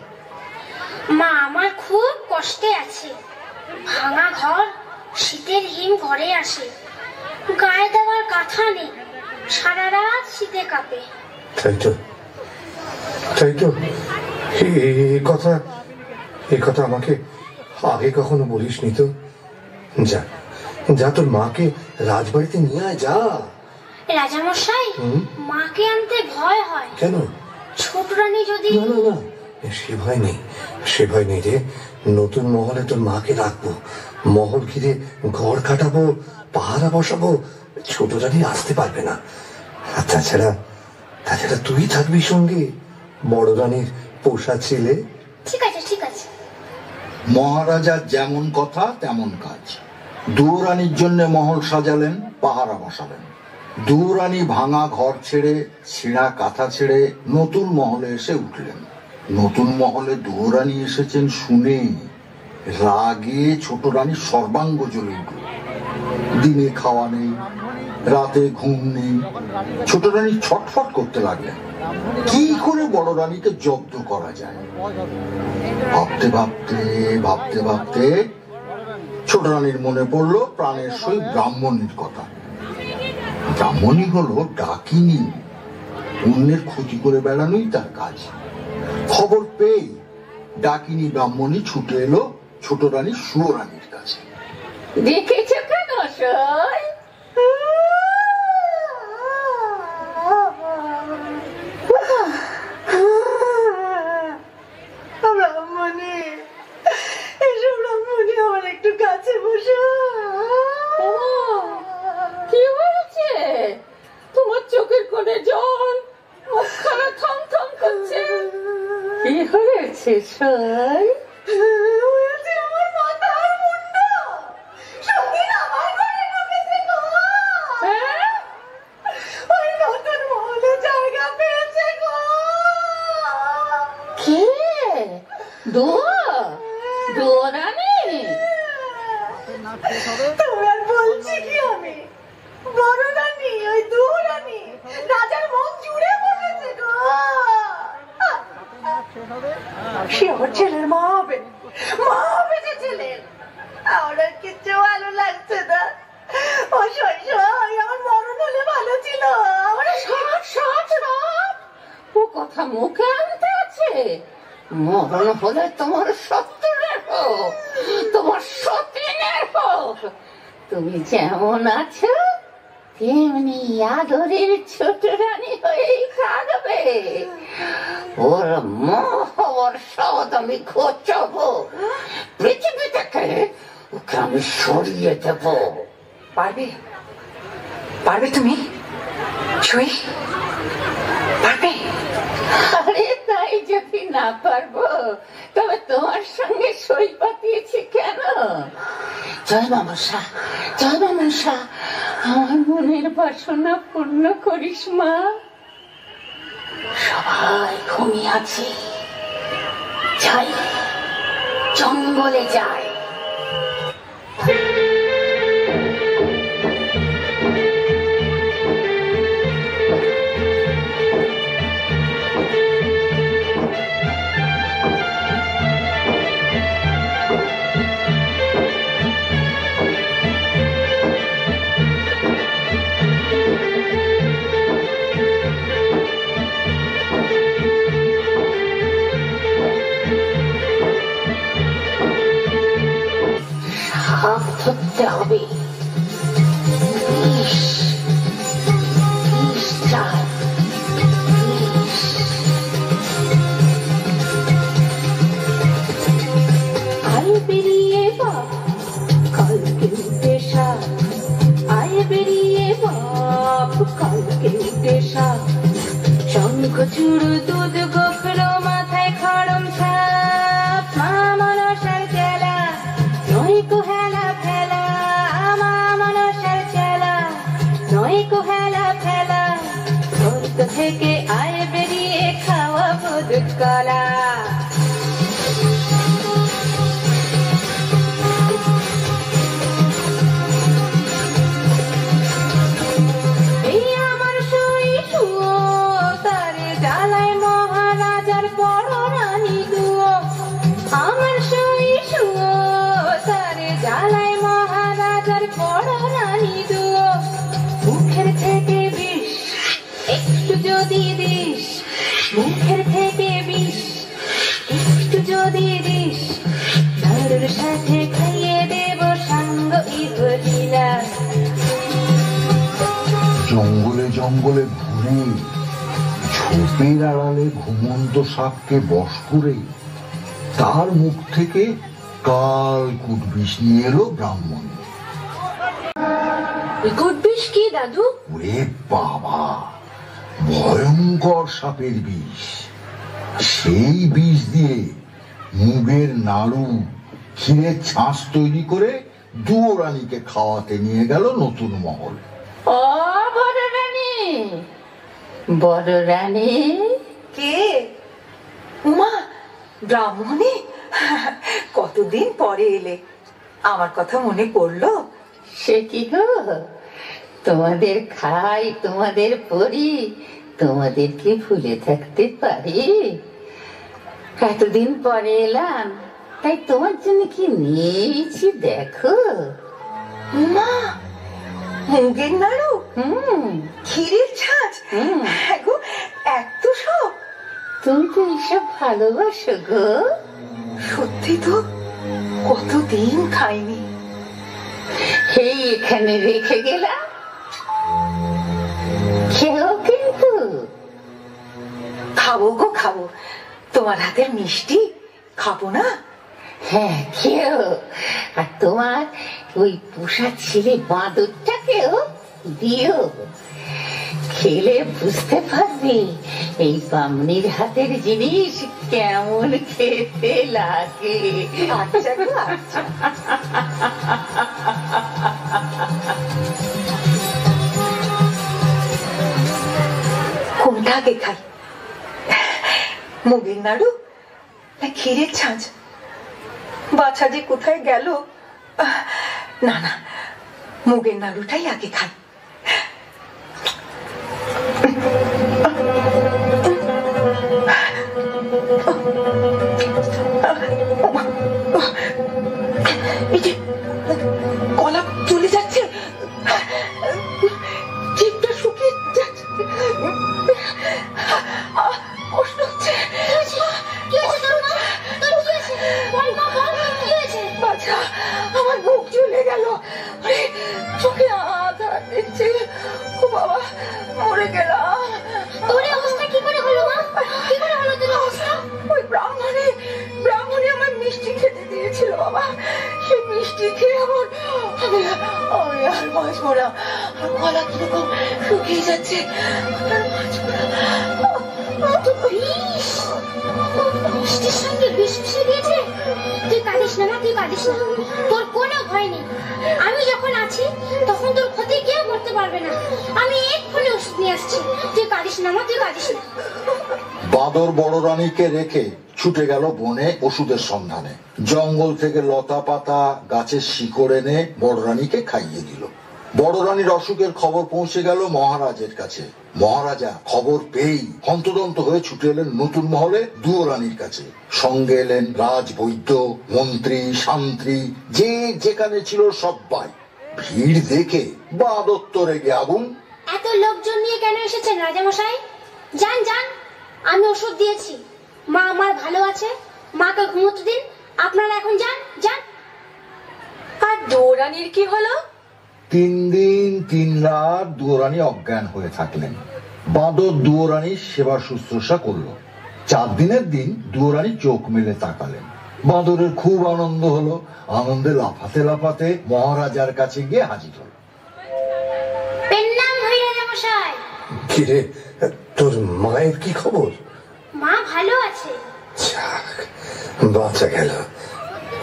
মা আমার খুব কষ্টে আছে। ভাঙা ঘর, শীতের হিম ঘরে আসে, গায়ে দেওয়ার কাঁথা নেই, সারা রাত শীতে কাঁপে। তাই তো, এই কথা আমাকে আগে কখনো বলিসনি তো। যা যা, তোর মাকে রাজবাড়িতে নিয়ে আয়, যা। রাজামশাই, মাকে আনতে ভয় হয়। কেন? ছোট রানী যদি... না না না, সে ভয় নেই রে। নতুন মহলে তোর মাকে রাখবো, মহল ঘিরে ঘর কাটাবো, পাহারা বসাবো, ছোট রানী আসতে পারবে না। আর তাছাড়া তুই থাকবি সঙ্গে, বড় রানীর পোষা ছেলে। ঠিক আছে ঠিক আছে। মহারাজার যেমন কথা তেমন কাজ। দুয়োরানীর জন্য মহল সাজালেন, পাহারা বসালেন। দুয়োরানী ভাঙা ঘর ছেড়ে, ছিঁড়া কাঁথা ছেড়ে নতুন মহলে এসে উঠলেন। নতুন মহলে দুয়োরানী এসেছেন শুনে রাগে ছোট রানীর সর্বাঙ্গ জ্বলে উঠল। দিনে খাওয়া নেই, রাতে ঘুম নেই। ছোট রানী ছটফট করতে লাগলেন, কি করে বড় রানীকে জব্দ করা যায়। ভাবতে ভাবতে ছোট রানীর মনে পড়লো প্রাণের সই ব্রাহ্মণীর কথা। ব্রাহ্মণী হলো ডাকিনী, অন্যের ক্ষতি করে বেড়ানোই তার কাজ। খবর পেয়ে ডাকিনী ব্রাহ্মণী ছুটে এলো ছোট রানী সুয়োরানীর কাছে। দেখেছ কেন মশাই। ব্রাহ্মণী, এসব ব্রাহ্মণী আমার একটু কাছে বসো। কি হয়েছে তোমার? চোখের কোণে জল, মুখখানা থম থম করছে। কি হয়েছে সই? আমার মাথার মুন্ড সতীন আমার ঘরে ঢুকেছে গো। ওই নতুন মহলে জায়গা পেয়েছে গো। কে? রানী? তোমার বলছি কি আমি? বড় রানী, ওই রানী রাজার মন জুড়ে বসেছে গো। সে আমার ছেলের মা হবে, মা হবে যে ছেলের। আমার কিচ্ছু ভালো লাগছে না। ও শৈশব আমার মরণ হলে ভালো ছিল। আমার ও কথা মুখে আনতে আছে। মরণ হলে তোমার শত্রুর হোক, তোমার সতীনের হোক, তুমি যেমন আছো তেমনি আদরের ছোট রানী হয়েই থাকবে। ওর মোহর সদ আমি ঘোচাবো, পৃথিবী থেকে ওকে আমি সরিয়ে দেব। পারবে? পারবে তুমি? ছুঁই পারবে? আরে তাই যদি না পারবো তবে তোমার সঙ্গে সই পাতিয়েছি কেন? জয় মামসা, জয় মামসা, আমার মনের বাসনা পূর্ণ করিস মা। সবাই ঘুমিয়ে আছে, যাই জঙ্গলে যাই। ধরতে হবে। আয় বেরিয়ে বাপ কালকে উঠেসা, আয় বেরিয়ে বাপ কালকে উঠেসা। শঙ্খ চূড় দুধ গোখর মাথায় খড়ম ছাপ, মা মনসার চেলা নয়কো হেলা ফেলা, মা মনসার চেলা নয়কো হেলা ফেলা। ঘর থেকে আয় বেরিয়ে খাওয়াবো দুধ কলা। মুখের থেকে বিষ একটু যদি দিস, দারুর সাথে খাইয়ে দেব সঙ্গ ইহলীলা। জঙ্গলে জঙ্গলে ঘুরে ঝোপের আড়ালে ঘুমন্ত সাপকে বশ করে তার মুখ থেকে কাল কুটবিষ নিয়ে এলো ব্রাহ্মণ। কুটবিষ কি দাদু? ওরে বাবা, ভয়ঙ্কর সাপের বিষ। সেই বিষ দিয়ে মুগের নাড়ু ক্ষীরের ছাঁচ তৈরি করে দুয়োরানীকে খাওয়াতে নিয়ে গেল নতুন মহল। ও বড় রানী, বড় রানী। কে? উমা, ব্রাহ্মণী, কতদিন পরে এলে, আমার কথা মনে পড়লো? সে কি গো, তোমাদের খাই, তোমাদের পড়ি, তোমাদের কি ভুলে থাকতে পারি? এতদিন পরে এলাম, তাই তোমার জন্য কি নিয়েছি দেখো। মা, মুগের নাড়ু, ক্ষীরের ছাঁচ, এত সব। তুমি তো এইসব ভালোবাসো গো। সত্যি তো, কতদিন খাইনি। এই এখানে রেখে গেলাম, খেও কিন্তু। খাবো গো খাবো, তোমার হাতের মিষ্টি খাবো না? হ্যাঁ খেও, আর তোমার ওই পোষা ছেলে বাঁদরটাকেও দিও। খেলে বুঝতে পারবে এই বামনির হাতের জিনিস কেমন খেতে লাগে। আচ্ছা গো আচ্ছা। কোনটা আগে খাই, মুগের নাড়ু না ক্ষীরের ছাঁচ? বাছা যে কোথায় গেল। না না, মুগের নাড়ুটাই আগে খাই। গলা চলে যাচ্ছে, জিভটা শুকিয়ে যাচ্ছে, কষ্ট হচ্ছে। বাছা, আমার বুক চলে গেল, চোখে আধা দিচ্ছে। ও বাবা, মরে গেলাম। তোর অবস্থা কি করে হলো মা? কি করে হলো তোর অবস্থা? ওই ব্রাহ্মণী আমার মিষ্টি খেতে দিয়েছিল বাবা। সেই মিষ্টি খেয়ে আমি আর বাঁচবো না। গলা কিরকম শুকিয়ে যাচ্ছে, আর বাঁচবো না। মিষ্টির সঙ্গে বিষ মিশিয়ে দিয়েছে। তুই কাঁদিস না মা, তুই কাঁদিস না, তোর কোনো ভয় নেই। আমি যখন আছি তখন তোর ক্ষতি কেউ করতে পারবে না। আমি এক্ষুনি ওষুধ নিয়ে আসছি, তুই কাঁদিস না মা, তুই কাঁদিস না। বাঁদর বড় রানীকে রেখে ছুটে গেল বনে ওষুধের সন্ধানে। জঙ্গল থেকে লতা পাতা গাছের শিকড় এনে বড় রানীকে খাইয়ে দিল। বড় রানীর অসুখের খবর পৌঁছে গেল মহারাজের কাছে। মহারাজা খবর পেয়েই হন্তদন্ত হয়ে ছুটে এলেন নতুন মহলে দুয়োরানীর কাছে। সঙ্গে এলেন রাজবৈদ্য, মন্ত্রী, শান্ত্রী, যে যেখানে ছিল সবাই। ভিড় দেখে বাঁদর তো রেগে আগুন। এত লোকজন নিয়ে কেন এসেছেন রাজামশাই? যান যান, আমি ওষুধ দিয়েছি, মা আমার ভালো আছে, মাকে ঘুমোতে দিন। আপনারা এখন যান যান। আর দুয়োরানীর কি হলো? 3 দিন 3 রাত দুয়োরানী অজ্ঞান হয়ে থাকলেন। বাঁদর দুয়োরানীর সেবা শুশ্রূষা করলো। 4 দিনের দিন দুয়োরানী চোখ মেলে তাকালেন। বাঁদরের খুব আনন্দ হলো। আনন্দে লাফাতে লাফাতে মহারাজার কাছে গিয়ে হাজির হল। প্রণাম ভাই রাজামশাই। কিরে, তোর মায়ের কি খবর? মা ভালো আছে। বাঁচা গেল,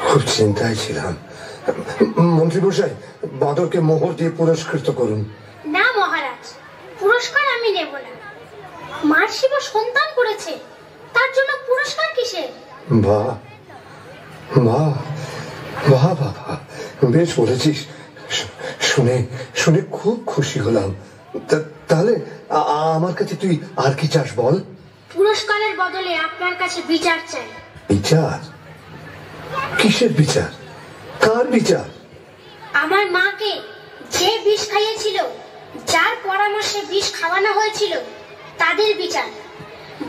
খুব চিন্তায় ছিলাম। মন্ত্রী মশাই, বাঁদরকে মোহর দিয়ে পুরস্কৃত করুন। না মহারাজ, পুরস্কার আমি নেব না। মার শিব সন্তান করেছে, তার জন্য পুরস্কার কিসে? বাহ বাহ বাহ বাবা, বেশ বলেছিস। শুনে শুনে খুব খুশি হলাম। তাহলে আমার কাছে তুই আর কি চাস বল? পুরস্কারের বদলে আপনার কাছে বিচার চাই। বিচার? কিসের বিচার? কার বিচার? আমার মাকে যে বিষ খাইয়েছিল, যার পরামর্শে বিষ খাওয়ানো হয়েছিল, তাদের বিচার।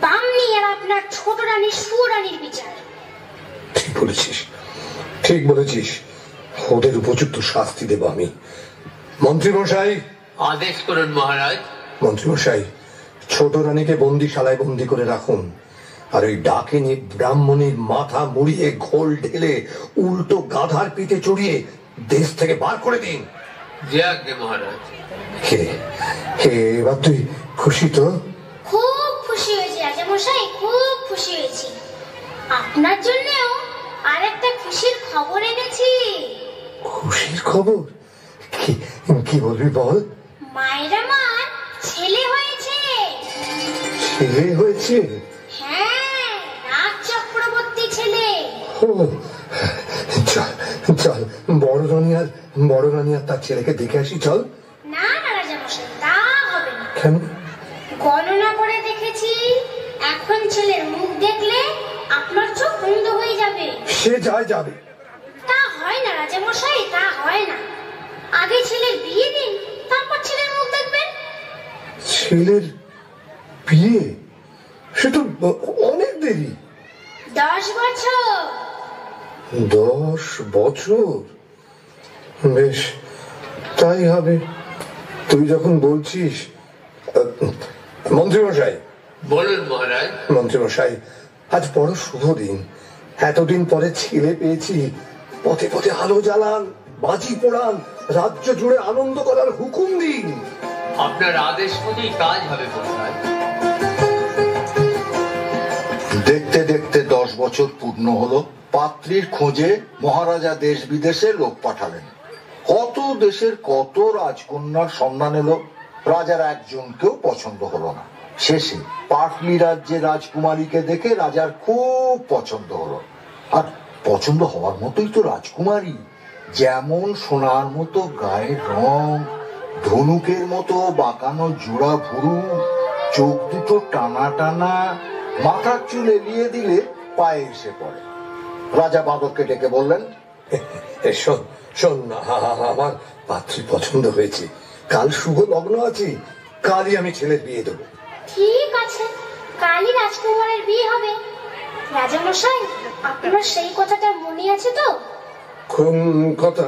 বামনি আর আপনার ছোট রানী সুরানীর বিচার। ঠিক বলেছিস, ঠিক বলেছিস। ওদের উপযুক্ত শাস্তি দেব আমি। মন্ত্রী মশাই, আদেশ করুন মহারাজ। মন্ত্রী মশাই, ছোট রানীকে বন্দিশালায় বন্দি করে রাখুন। আর ওই ডাকিনী ব্রাহ্মণীর মাথা মুড়িয়ে ঘোল ঢেলে উল্টো গাধার পিঠে চড়িয়ে দেশ থেকে বার করে দিন। যে আজ্ঞে মহারাজ। এবার তুই খুশি তো? খুব খুশি হয়েছি রাজামশাই, খুব খুশি হয়েছি। আপনার জন্যও আরেকটা খুশির খবর এনেছি। খুশির খবর? কি বলবি বল। মায়ের আমার ছেলে হয়েছে। ছেলে হয়েছে? হ্যাঁ, রাজ চক্রবর্তী ছেলে। ও, চল চল, বড় রানী আর তার ছেলেকে দেখে আসি। চল। না না রাজামশাই, তা হবে না। কেন? গণনা করে দেখেছি, এখন ছেলের মুখ দেখলে আপনার চোখ বন্ধ হয়ে যাবে। সে যাবে। তা হয় না রাজামশাই, তা হয় না। আগে ছেলের বিয়ে দিন, তারপর ছেলের মুখ দেখবেন। ছেলের বিয়ে? সে তো অনেক দেরি। 10 বছর। 10 বছর? বেশ তাই হবে, তুই যখন বলছিস। মন্ত্রীমশাই, বলুন মহারাজ। মন্ত্রীমশাই, আজ বড় শুভ দিন। এতদিন পরে ছেলে পেয়েছি। পথে পথে আলো জ্বালান, বাজি পোড়ান, রাজ্য জুড়ে আনন্দ করার হুকুম দিন। আপনার আদেশ মতোই কাজ হবে মহারাজ। দেখতে দেখতে 10 বছর পূর্ণ হলো। পাত্রীর খোঁজে মহারাজা দেশ বিদেশে লোক পাঠালেন। কত দেশের কত রাজকন্যার সন্ধান এলো, রাজার একজনকেও পছন্দ হলো না। শেষে পাটলি রাজ্যে রাজকুমারীকে দেখে রাজার খুব পছন্দ হলো। আর পছন্দ হওয়ার মতোই তো রাজকুমারী, যেমন সোনার মতো গায়ের রং, ধনুকের মতো বাঁকানো জোড়া ভুরু, চোখ দুটো টানা টানা, মাথার চুল এলিয়ে দিলে পায়ে এসে পড়ে। রাজা বাঁদরকে ডেকে বললেন, শোন শোন, আমার পাত্রী পছন্দ হয়েছে। কাল শুভ লগ্ন আছে, কালই আমি ছেলের বিয়ে দেবো। ঠিক আছে, কালই রাজকুমারের বিয়ে হবে। রাজামশাই, আপনার সেই কথাটা মনে আছে তো? কোন কথা?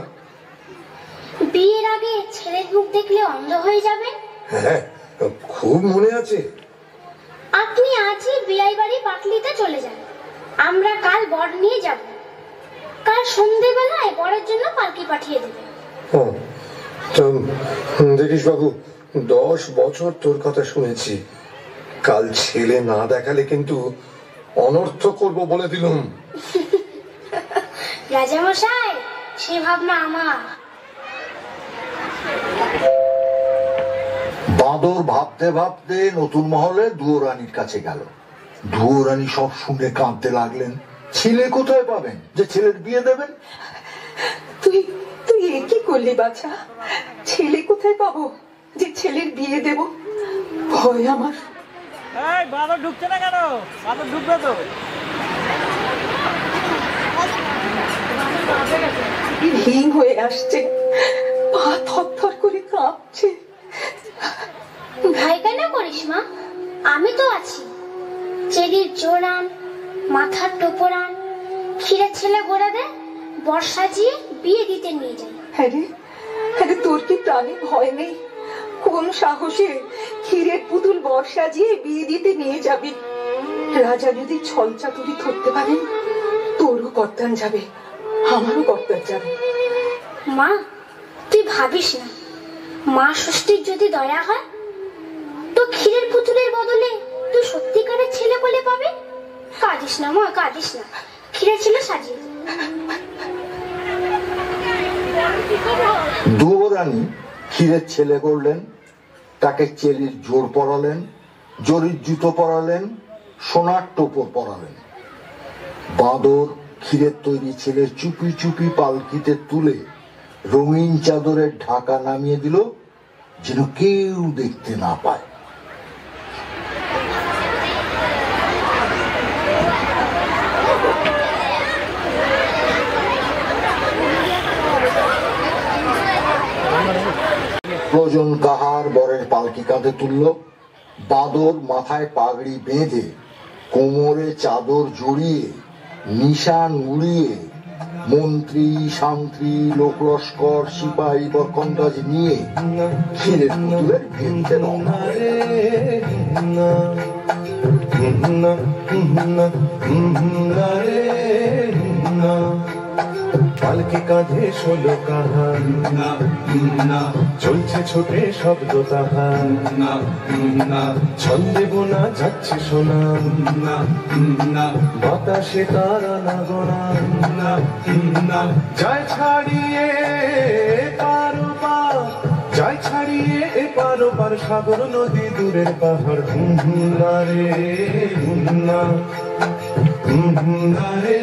বিয়ের আগে ছেলের মুখ দেখলে অন্ধ হয়ে যাবেন। হ্যাঁ, খুব মনে আছে। আপনি আজই বিয়ে বাড়ি পাটলিতে চলে যান, আমরা কাল বর নিয়ে যাব। কাল সন্ধ্যেবেলায় বরের জন্য পালকি পাঠিয়ে দেবে। দেখিস বাবু, 10 বছর তোর কথা শুনেছি। কাল ছেলে না দেখালে কিন্তু অনর্থ করব বলে দিলুম। রাজামশাই, সে ভাবনা আমার। বাঁদর ভাবতে ভাবতে নতুন মহলে দুয়োরানীর কাছে গেল। দুয়োরানী সব শুনে কাঁদতে লাগলেন। ছেলে কোথায় পাবেন যে ছেলের বিয়ে দেবেন? তুই তুই এ কি করলি বাছা? ছেলে কোথায় পাবো যে ছেলের বিয়ে দেব? ভয় আমার। এই বাদর ঢুকছে না কেন? বাদর ঢুকবে তো। হিং হয়ে আসছে, পা থরথর করে কাঁপছে। ভয় কেন করিস মা, আমি তো আছি। চেরির জোড়ান, মাথার টোপরান, ক্ষীরে ছেলে গোড়াতে বর সাজিয়ে বিয়ে দিতে নিয়ে যাই। হ্যাঁ রে, তোর কি প্রাণে ভয় নেই? কোন সাহসে ক্ষীরের পুতুল বর সাজিয়ে বিয়ে দিতে নিয়ে যাবি? রাজা যদি ছল চাতুরি ধরতে পারেন, তোরও কর্তান যাবে, আমারও কর্তান যাবে। মা, তুই ভাবিস না, মা ষষ্ঠীর যদি দয়া হয় তো ক্ষীরের পুতুলের বদলে তুই সত্যিকারের ছেলে বলে পাবে। কাঁদিস না মা, কাঁদিস না, ক্ষীরের ছেলে সাজিয়ে। দুয়োরানী ক্ষীরের ছেলে করলেন, তাকে চেরির জোর পরালেন, জরির জুতো পরালেন, সোনার টোপর পরালেন। বাঁদর ক্ষীরের তৈরি ছেলের চুপি চুপি পালকিতে তুলে রঙিন চাদরের ঢাকা নামিয়ে দিল, যেন কেউ দেখতে না পায়। প্রয়োজন কাহার বরের পালকি কাঁধে তুলল। বাঁদর মাথায় পাগড়ি বেঁধে, কোমরে চাদর জড়িয়ে, নিশান উড়িয়ে, মন্ত্রী শান্ত্রী লোকলস্কর সিপাহী বরকন্দাজ নিয়ে ক্ষীরের পুতুলের বিয়েতে রওনা হলেন। পালকি কাঁধে 16 কাহার, চলছে ছোটে শব্দ তাহার, ছন্দে বোনা যাচ্ছে সোনা, বাতাসে তারা নাগরা, যায় ছাড়িয়ে পারো পার, যায় ছাড়িয়ে এপার ওপার, সাগর নদী দূরের পাহাড়। হুন্না রে হুন্না, হুন্না রে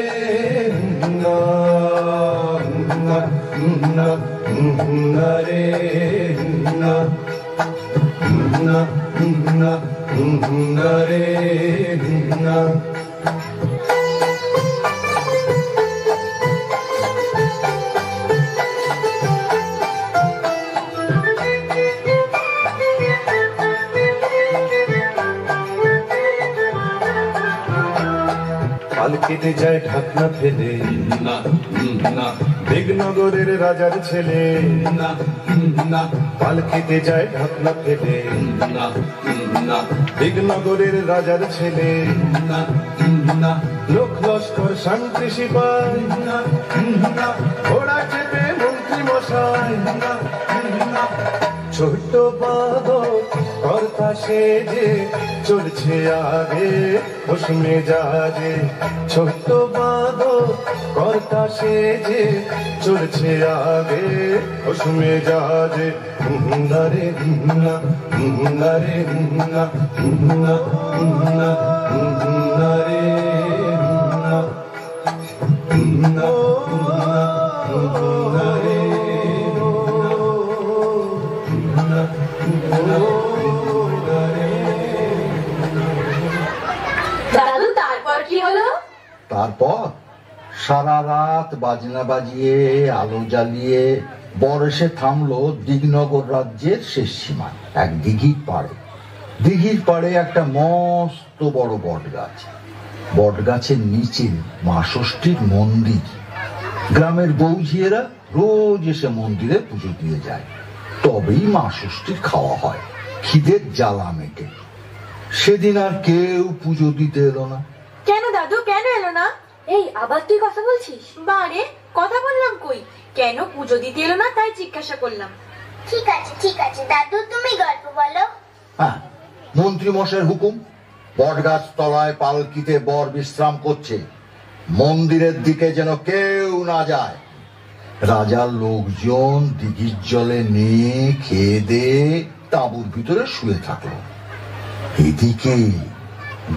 হুন্না, হুন্না হুন্না রে হুন্না, হুন্না হুন্না হুন্না রে হুন্না। কেটে যায় ঢাকনা ফেলে না না, দিগনগরের রাজার ছেলে না না, পাল কেটে যায় ঢাকনা ফেলে না না, দিগনগরের রাজার ছেলে না না, লোক লস্কর শান্তি সিপাই না না, ঘোড়া চেপে মন্ত্রী মশাই না না, ছোট্ট বাঁদর কর্তা সেজে চলছে আগে হোশ মেজাজে, ছোট্ট বাঁদর কর্তা সেজে চলছে আগে হোশ মেজাজে, হুন্নারে হুন্না হুন্নারে হুন্না হুন্না হুন্না হুন্নারে হুন্না হুন্না হুন্নারে দাদু তারপর কি হলো? তারপর সারা রাত বাজনা বাজিয়ে আলো জ্বালিয়ে বর্ষে থামলো দিগনগর রাজ্যের শেষ সীমায় এক দিঘির পাড়ে। দিঘির পাড়ে একটা মস্ত বড় বট গাছ। বট গাছের নিচে মা ষষ্ঠীর মন্দির। গ্রামের বৌঝিয়েরা রোজ এসে মন্দিরে পুজো দিয়ে যায়, তবেই মা ষষ্ঠীর খাওয়া হয়, খিদের জ্বালা মেটে। সেদিন আর কেউ পুজো দিতে এলো না। কেন দাদু, কেন এলো না? এই আবার তুই কথা বলছিস? বারে কথা বললাম কই, কেন পুজো দিতে এলো না তাই জিজ্ঞাসা করলাম। ঠিক আছে দাদু, তুমি গল্প বলো। হ্যাঁ, মন্ত্রী মশাইয়ের হুকুম, বট গাছ তলায় পালকিতে বর বিশ্রাম করছে, মন্দিরের দিকে যেন কেউ না যায়। রাজার লোকজন দিঘির জলে নিয়ে খেয়ে দিয়ে তাঁবুর ভিতরে শুয়ে থাকলো। এদিকে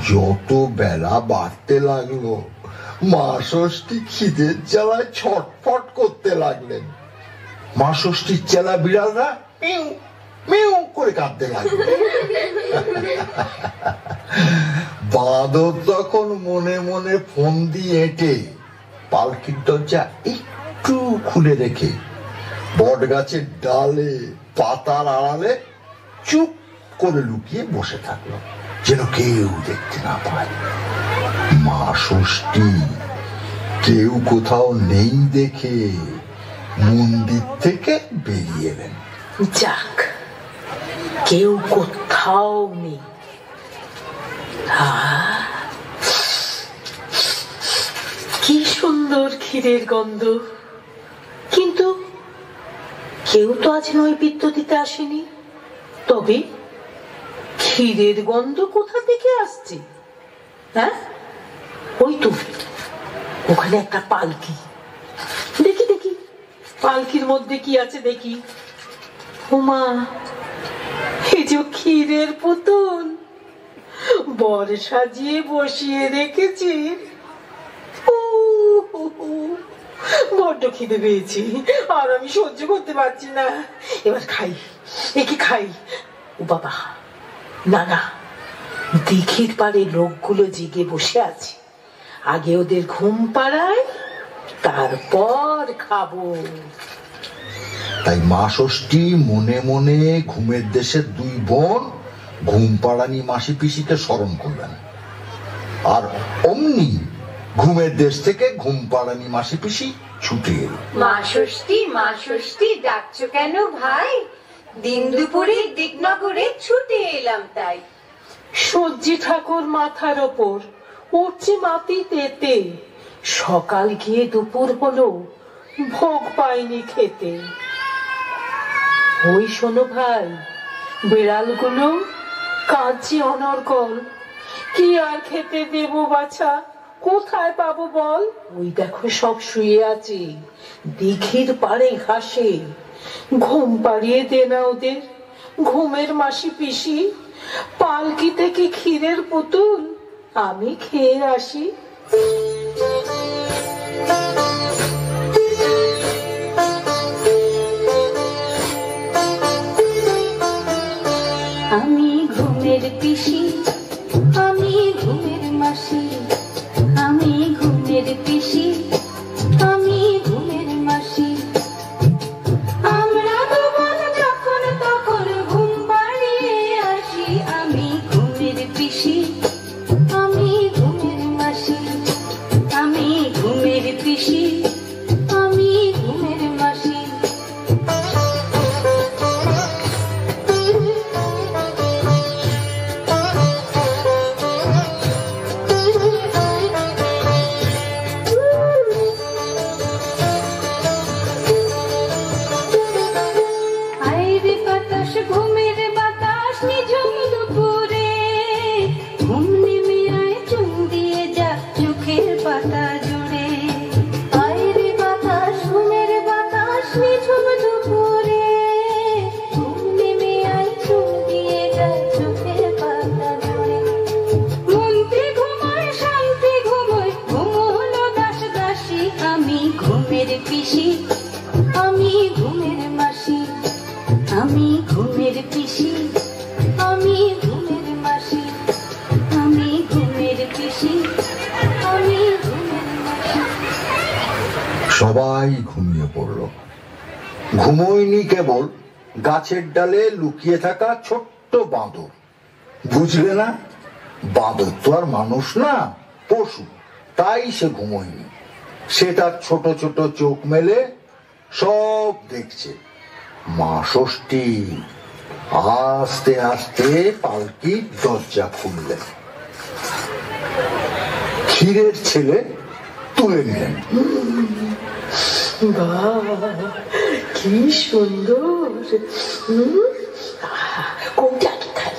যত বেলা বাড়তে লাগলো, মা ষষ্ঠী খিদের জ্বালায় ছটফট করতে লাগলেন। মা ষষ্ঠীর চেলা বিড়ালরা মিউ মিউ করে কাঁদতে লাগলো। বাঁদর তখন মনে মনে ফোন দিয়ে এঁটে পালকির দরজা একটু খুলে রেখে বট গাছের ডালে পাতার আড়ালে চুপ করে লুকিয়ে বসে থাকলো, যেন কেউ দেখতে না পায়। মা ষষ্ঠী কেউ কোথাও নেই দেখে মন্দির থেকে বেরিয়ে এলেন। যাক, কেউ কোথাও নেই। কি সুন্দর ক্ষীরের গন্ধ, কিন্তু কেউ তো আজ নৈবেদ্য দিতে আসেনি। তবে ক্ষীরের গন্ধ কোথা থেকে আসছে? হ্যাঁ, ওই তো ওখানে একটা পালকি। দেখি দেখি পালকির মধ্যে কি আছে দেখি। ওমা, এই যে ক্ষীরের পুতুল বর সাজিয়ে বসিয়ে রেখেছি। বড্ড খিদে পেয়েছি, আর আমি সহ্য করতে পারছি না। এবার খাই, একে খাই। ও বাবা, না না, দিঘির পাড়ে লোকগুলো জেগে বসে আছে, আগে ওদের ঘুম পাড়ায়, তারপর খাবো। তাই মা ষষ্ঠী মনে মনে ঘুমের দেশের দুই বোন ঘুম পাড়ানি মাসি পিসিকে স্মরণ করলেন, আর অমনি ঘুমের দেশ থেকে ঘুম পাড়ানি মাসি পিসি ছুটে এল। মা ষষ্ঠী ডাকছো কেন ভাই? দিন দুপুরে দিগনগরে ছুটে এলাম তাই। সজ্জি ঠাকুর মাথার ওপর উঠছে মাটিতে, সকাল গিয়ে দুপুর হলো, ভোগ পাইনি খেতে। ওই শোনো ভাই, বিড়ালগুলো কাঁদছে অনর্গল, কি আর খেতে দেব বাছা, কোথায় পাবো বল? ওই দেখো সব শুয়ে আছে দিঘির পাড়ে ঘাসে, ঘুম পাড়িয়ে দে না ওদের। ঘুমের মাসি পিসি, পালকি থেকে ক্ষীরের পুতুল আমি খেয়ে আসি। আমি ঘুমের পিসি, আমি ঘুমের মাসি, আমি ঘুমের পিসি, আমি ঘুমের মাসি। আমরা দুজন যখন তখন ঘুম পাড়িয়ে আসি, আমি ঘুমের পিসি, আমি ঘুমের মাসি। সবাই ঘুমিয়ে পড়ল। ঘুমোয়নি কেবল গাছের ডালে লুকিয়ে থাকা ছোট্ট বাঁদর। বুঝলে না, বাঁদর তো আর মানুষ না, পশু, তাই সে ঘুমোয়নি। সে তার ছোট ছোট চোখ মেলে সব দেখছে। মা ষষ্ঠী আস্তে আস্তে পালকির দরজা খুললেন। ক্ষীরের ছেলে তুলে নিলেন। কি সুন্দর! কোনটা আগে খাই,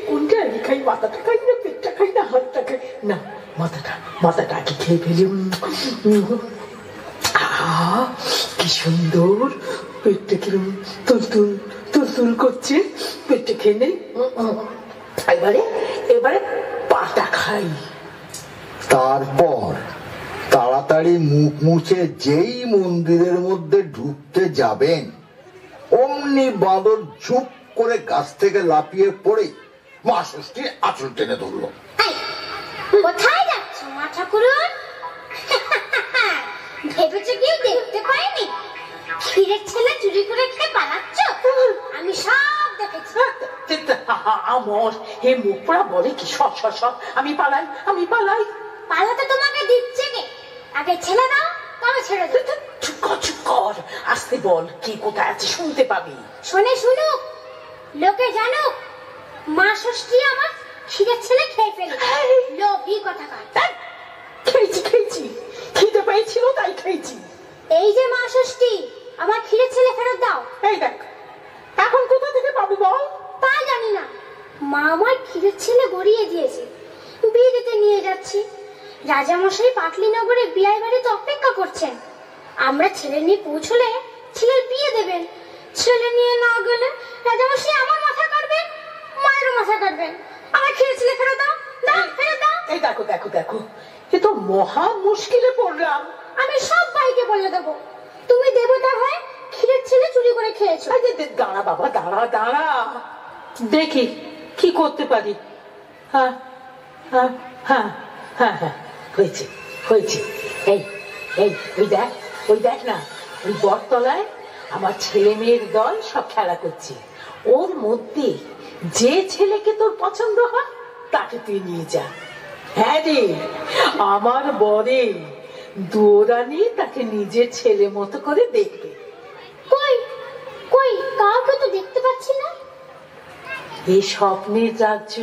কোনটা আগে খাই? মাথাটা খাই না পেটটা খাই না হাতটা খাই না? মাথাটা আগে খেয়ে ফেলি। কি সুন্দর! পেটটা কিরম তুলতুল করছে। পেটটা খেয়ে নেই। এবারে পাটা খাই। তারপর তাড়াতাড়ি মুখ মুছে যেই মন্দিরের মধ্যে ঢুকতে যাবেন, অমনি বাঁদর ঝুপ করে গাছ থেকে লাফিয়ে পড়ে মা ষষ্ঠীর আঁচল টেনে ধরল। কোথায় যাচ্ছ মা ঠাকুরন? ভেবেছো কেউ দেখতে পায়নি? ক্ষীরের ছেলে চুরি করে খেয়ে পালাচ্ছ? আমি সব দেখেছি। আমার হে মুখ পোড়া বলে কি সব আমি পালাই। পালাতে তোমাকে দিচ্ছে কে? আগে ছেলে দাও, তবে ছেড়ে দাও। চুপ কর, আসতে বল, কি কোথায় আছে শুনতে পাবি। শুনুক, লোকে জানুক, মা ষষ্ঠী আমার ক্ষীরের ছেলে খেয়ে ফেলে। লোভী কথাকার। খেয়েছি, খিদে পেয়েছিল তাই খেয়েছি। এই যে মা ষষ্ঠী, আমার ক্ষীরের ছেলে ফেরত দাও। এই দেখ, এখন কোথা থেকে পাবো বল? তা জানি না, মা আমার ক্ষীরের ছেলে গড়িয়ে দিয়েছে, বিয়ে দিতে নিয়ে যাচ্ছি। রাজামশাই পাটলিনগরে বিয়ে বাড়িতে অপেক্ষা করছেন। আমরা ছেলে নিয়ে পৌঁছলে ছেলের বিয়ে দেবেন। ছেলে নিয়ে না গেলে রাজামশাই আমার মাথা কাটবেন, মায়েরও মাথা কাটবেন। আমার ক্ষীরের ছেলে ফেরত দাও, ফেরত দাও। এই দেখো, এ তো মহা মুশকিলে পড়লাম। আমি সব ভাইকে বলে দেবো তুমি দেবতা হয়ে ক্ষীরের ছেলে চুরি করে খেয়েছো। দাঁড়া বাবা, দাঁড়া, দেখি কি করতে পারি। হ্যাঁ, হয়েছে। এই ওই দেখ না, ওই বটতলায় আমার ছেলে মেয়ের দল সব খেলা করছে। ওর মধ্যে যে ছেলেকে তোর পছন্দ হয় তাকে তুই নিয়ে যা। হ্যাঁ রে, আমার বরে দুরানি তাকে নিজের ছেলে মতো করে দেখবে। কই কাউকে তো দেখতে পাচ্ছি না। এই স্বপ্নের রাজ্য,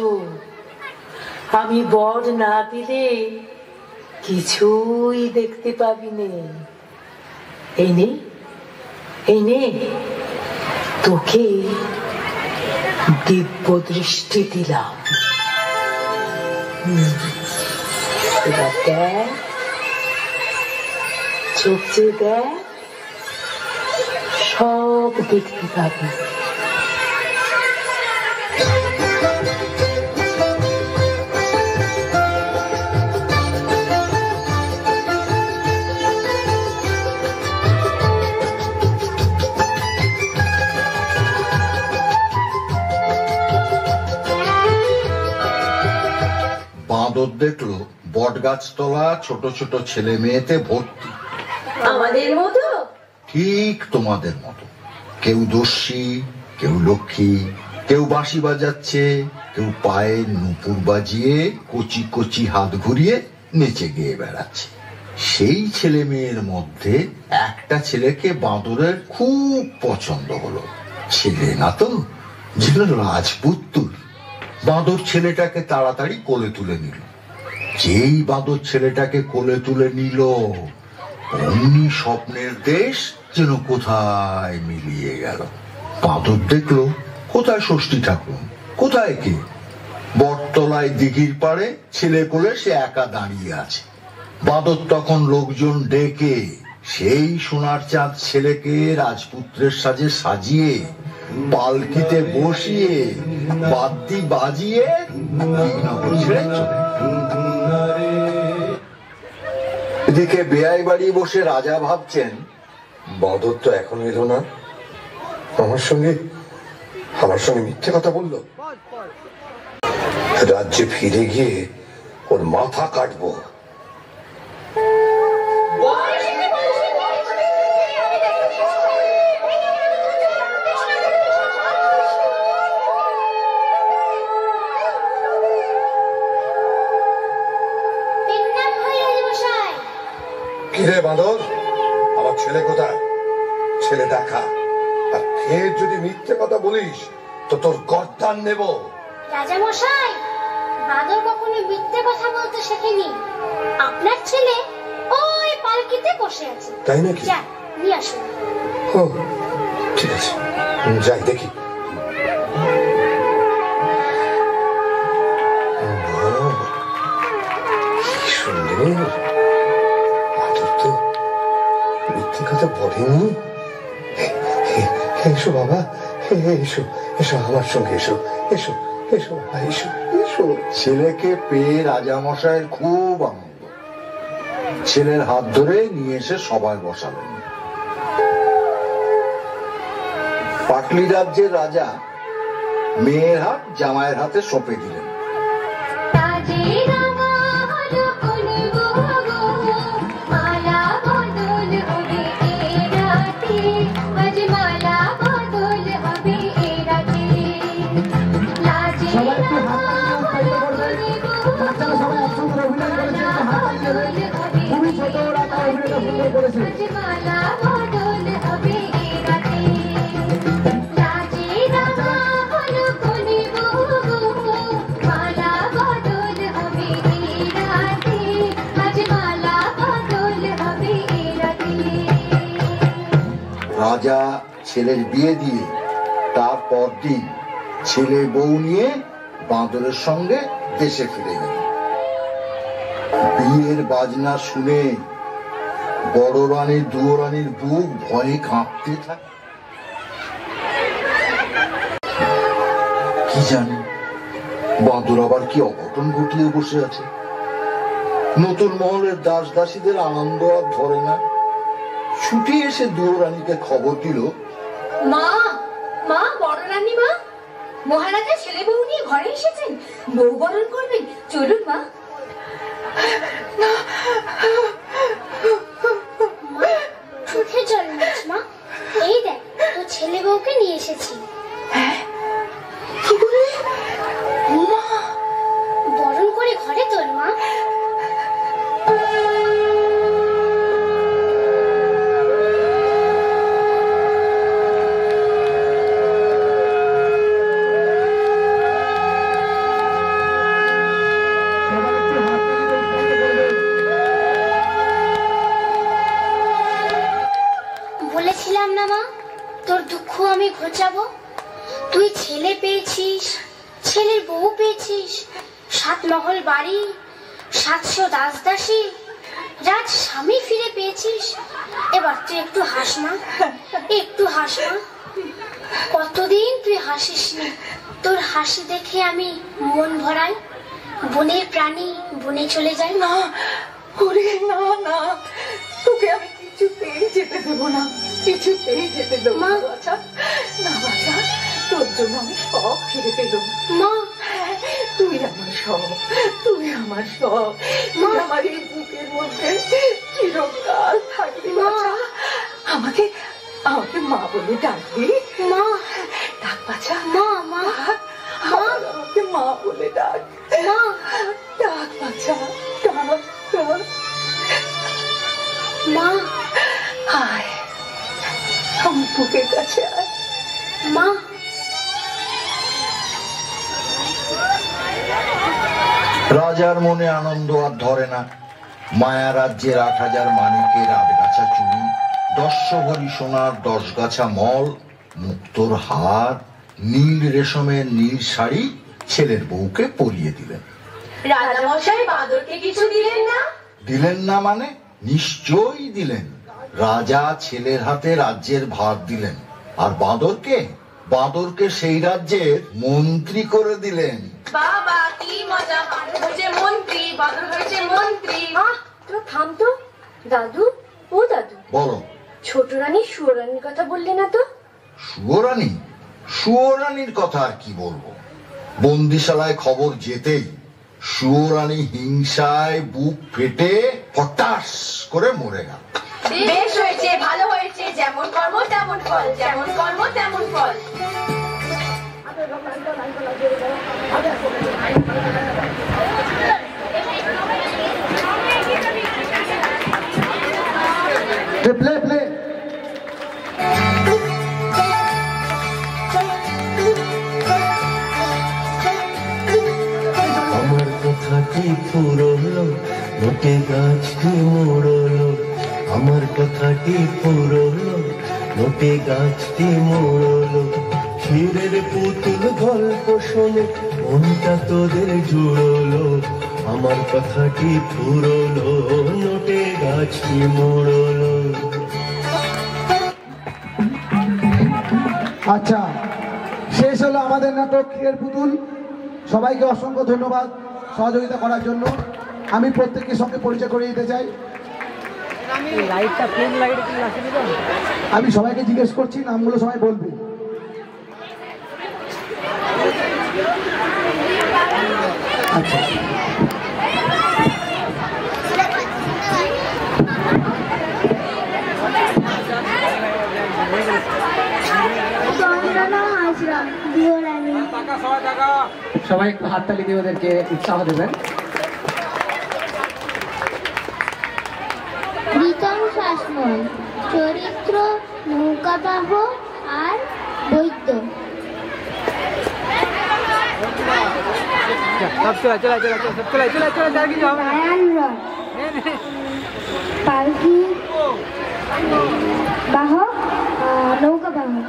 আমি বর না দিলে কিছুই দেখতে পাবি নে। এই নে তোকে দিব্য দৃষ্টি দিলাম। এবার দেখ, চোখ চেয়ে দেখ, সব দেখতে পাবি। বাঁদর দেখলো বট গাছতলা ছোট ছোট ছেলে মেয়েতে ভর্তি। আমাদের মতো? ঠিক তোমাদের মতো। কেউ দস্যি, কেউ লক্ষ্মী, কেউ বাঁশি বাজাচ্ছে, কেউ পায়ে নুপুর বাজিয়ে কচি কচি হাত ঘুরিয়ে নেচে গিয়ে বেড়াচ্ছে। সেই ছেলে মেয়ের মধ্যে একটা ছেলেকে বাঁদরের খুব পছন্দ হলো। ছেলে না তো, যেন রাজপুত্তুর। বাঁদর ছেলেটাকে তাড়াতাড়ি কোলে তুলে নিল। যেই বাঁদর ছেলেটাকে কোলে তুলে নিল, অমনি স্বপ্নের দেশ যেন কোথায় মিলিয়ে গেল। বাঁদর দেখলো কোথায় ষষ্ঠী ঠাকুর, কোথায় কে? বটতলায় দিঘির পাড়ে ছেলে কোলে সে একা দাঁড়িয়ে আছে। বাঁদর তখন লোকজন ডেকে সেই সোনার চাঁদ ছেলেকে রাজপুত্রের সাজে সাজিয়ে পালকিতে বসিয়ে বাদ্যি বাজিয়ে দিঘনগর ছেড়ে চলে। এদিকে বেয়াই বাড়ি বসে রাজা ভাবছেন, বাঁদর তো এখনো এলো না, আমার সঙ্গে মিথ্যে কথা বললো। রাজ্যে ফিরে গিয়ে ওর মাথা কাটবো। কিরে বাঁদর, আমার ছেলে কোথায়? ছেলে দেখা, আর ফের যদি মিথ্যে কথা বলিস তো তোর গর্দান নেব। রাজা মশাই, বাদর কখনো মিথ্যে কথা বলতে শেখেনি। আপনার ছেলে ওই পালকিতে বসে আছে। তাই নাকি? যা নিয়ে আসুন। ও ঠিক আছে, যাই দেখি। সুন্দর, বাদর তো মিথ্যে কথা বলেনি। এসো বাবা, এসো এসো আমার সঙ্গে, এসো এসো এসো এসো এসো। ছেলেকে পেয়ে রাজামশাইয়ের খুব আনন্দ। ছেলের হাত ধরে নিয়ে এসে সবাই বসালেন। পাটলি রাজ্যের রাজা মেয়ের হাত জামাইয়ের হাতে সঁপে দিলেন। রাজা ছেলের বিয়ে দিয়ে তারপর দিন ছেলে বউ নিয়ে বাঁদরের সঙ্গে দেশে ফিরে গেলেন। বিয়ের বাজনা শুনে বড় রানী দুয়োরানীর বুক ভয়ে কাঁপতে থাকে। কি জানি বাঁদর আবার কি অঘটন ঘটিয়ে বসে আছে। নতুন মহলের দাস দাসীদের আনন্দ আর ধরে না। ছুটে এসে দুয়োরানীকে খবর দিল, মা মা, বড় রানী মা, মহারাজা ছেলে বউ নিয়ে ঘরে এসেছেন, বউ বরণ করবেন, চলুন মা। চোখে জল নিস মা, এই দেখ তোর ছেলে বউকে নিয়ে এসেছি। কি করে? মা, বরণ করে ঘরে তোল মা। বলেছিলাম না মা, তোর দুঃখ আমি ঘোচাবো। তুই ছেলে পেয়েছিস, ছেলের বউ পেয়েছিস, 7 মহল বাড়ি, 700 দাস দাসী, রাজ স্বামী ফিরে পেয়েছিস। এবার তুই একটু হাস মা, একটু হাস মা। কতদিন তুই হাসিসনি। তোর হাসি দেখে আমি মন ভরাই। বনের প্রাণী বনে চলে যায়। না ওরে, না না, তোকে আমি কিছুতেই যেতে দেবো না, কিছুতেই যেতে দেবো না বাছা। না বাছা, তোর জন্য আমি সব ফিরে পেলাম মা। তুই আমার সব, তুই আমার সব, তুই আমার এই বুকের মধ্যে চিরকাল থাকবি বাছা। আমাকে আমাকে মা বলে ডাকবি মা। ডাক বাছা, মা মা আমাকে মা বলে ডাক, মা ডাক বাছা, ডাক ডাক মা। আয় আমার বুকের কাছে আয় মা। রাজার মনে আনন্দ আর ধরে না। মায়া রাজ্যের 8000 মানিকের 8 গাছা চুড়ি, 10 ভরি সোনার 10 গাছা মল, মুক্তোর হার, নীল রেশমের নীল শাড়ি ছেলের বউকে পরিয়ে দিলেন। রাজামশাই বাঁদরকে কিছু দিলেন না? দিলেন না মানে নিশ্চয়ই দিলেন। রাজা ছেলের হাতে রাজ্যের ভার দিলেন, আর বাঁদরকে সেই রাজ্যের মন্ত্রী করে দিলেন। বাবা কি মজা, বাঁদর হয়েছে মন্ত্রী, বাঁদর হয়েছে মন্ত্রী। তোরা থাম তো। দাদু, ও দাদু, বলো। ছোট রানী সুরানীর কথা বললে না তো? সুয়োরানীর কথা আর কি বলবো। বন্দিশালায় খবর যেতেই সুয়োরানী হিংসায় বুক ফেটে ফটাস করে মরে গেল। বেশ হয়েছে, ভালো হয়েছে, যেমন কর্ম তেমন ফল, যেমন কর্ম তেমন ফল। কথাটি ফুরলো, নোটে গাছটি মোড়লো, আমার কথাটি ফুরলো, নোটে গাছটি মোড়লো। ক্ষীরের পুতুল গল্প শোনে মনটা তোদের জুড়লো, আমার কথাটি ফুরলো, নোটে গাছটি মোড়লো। আচ্ছা, শেষ হলো আমাদের নাটক ক্ষীরের পুতুল। সবাইকে অসংখ্য ধন্যবাদ সহযোগিতা করার জন্য। আমি প্রত্যেকের সঙ্গে পরিচয় করিয়ে দিতে চাই। আমি সবাইকে জিজ্ঞেস করছি, নামগুলো সবাই বলবে। আচ্ছা, সবাই একটু হাততালি দিয়ে ওদেরকে উৎসাহ দেবেন। প্রীতম শাসমল, চরিত্র নৌকাবাহ আর বৈদ্য। পালকি বাহক, নৌকা বাহক।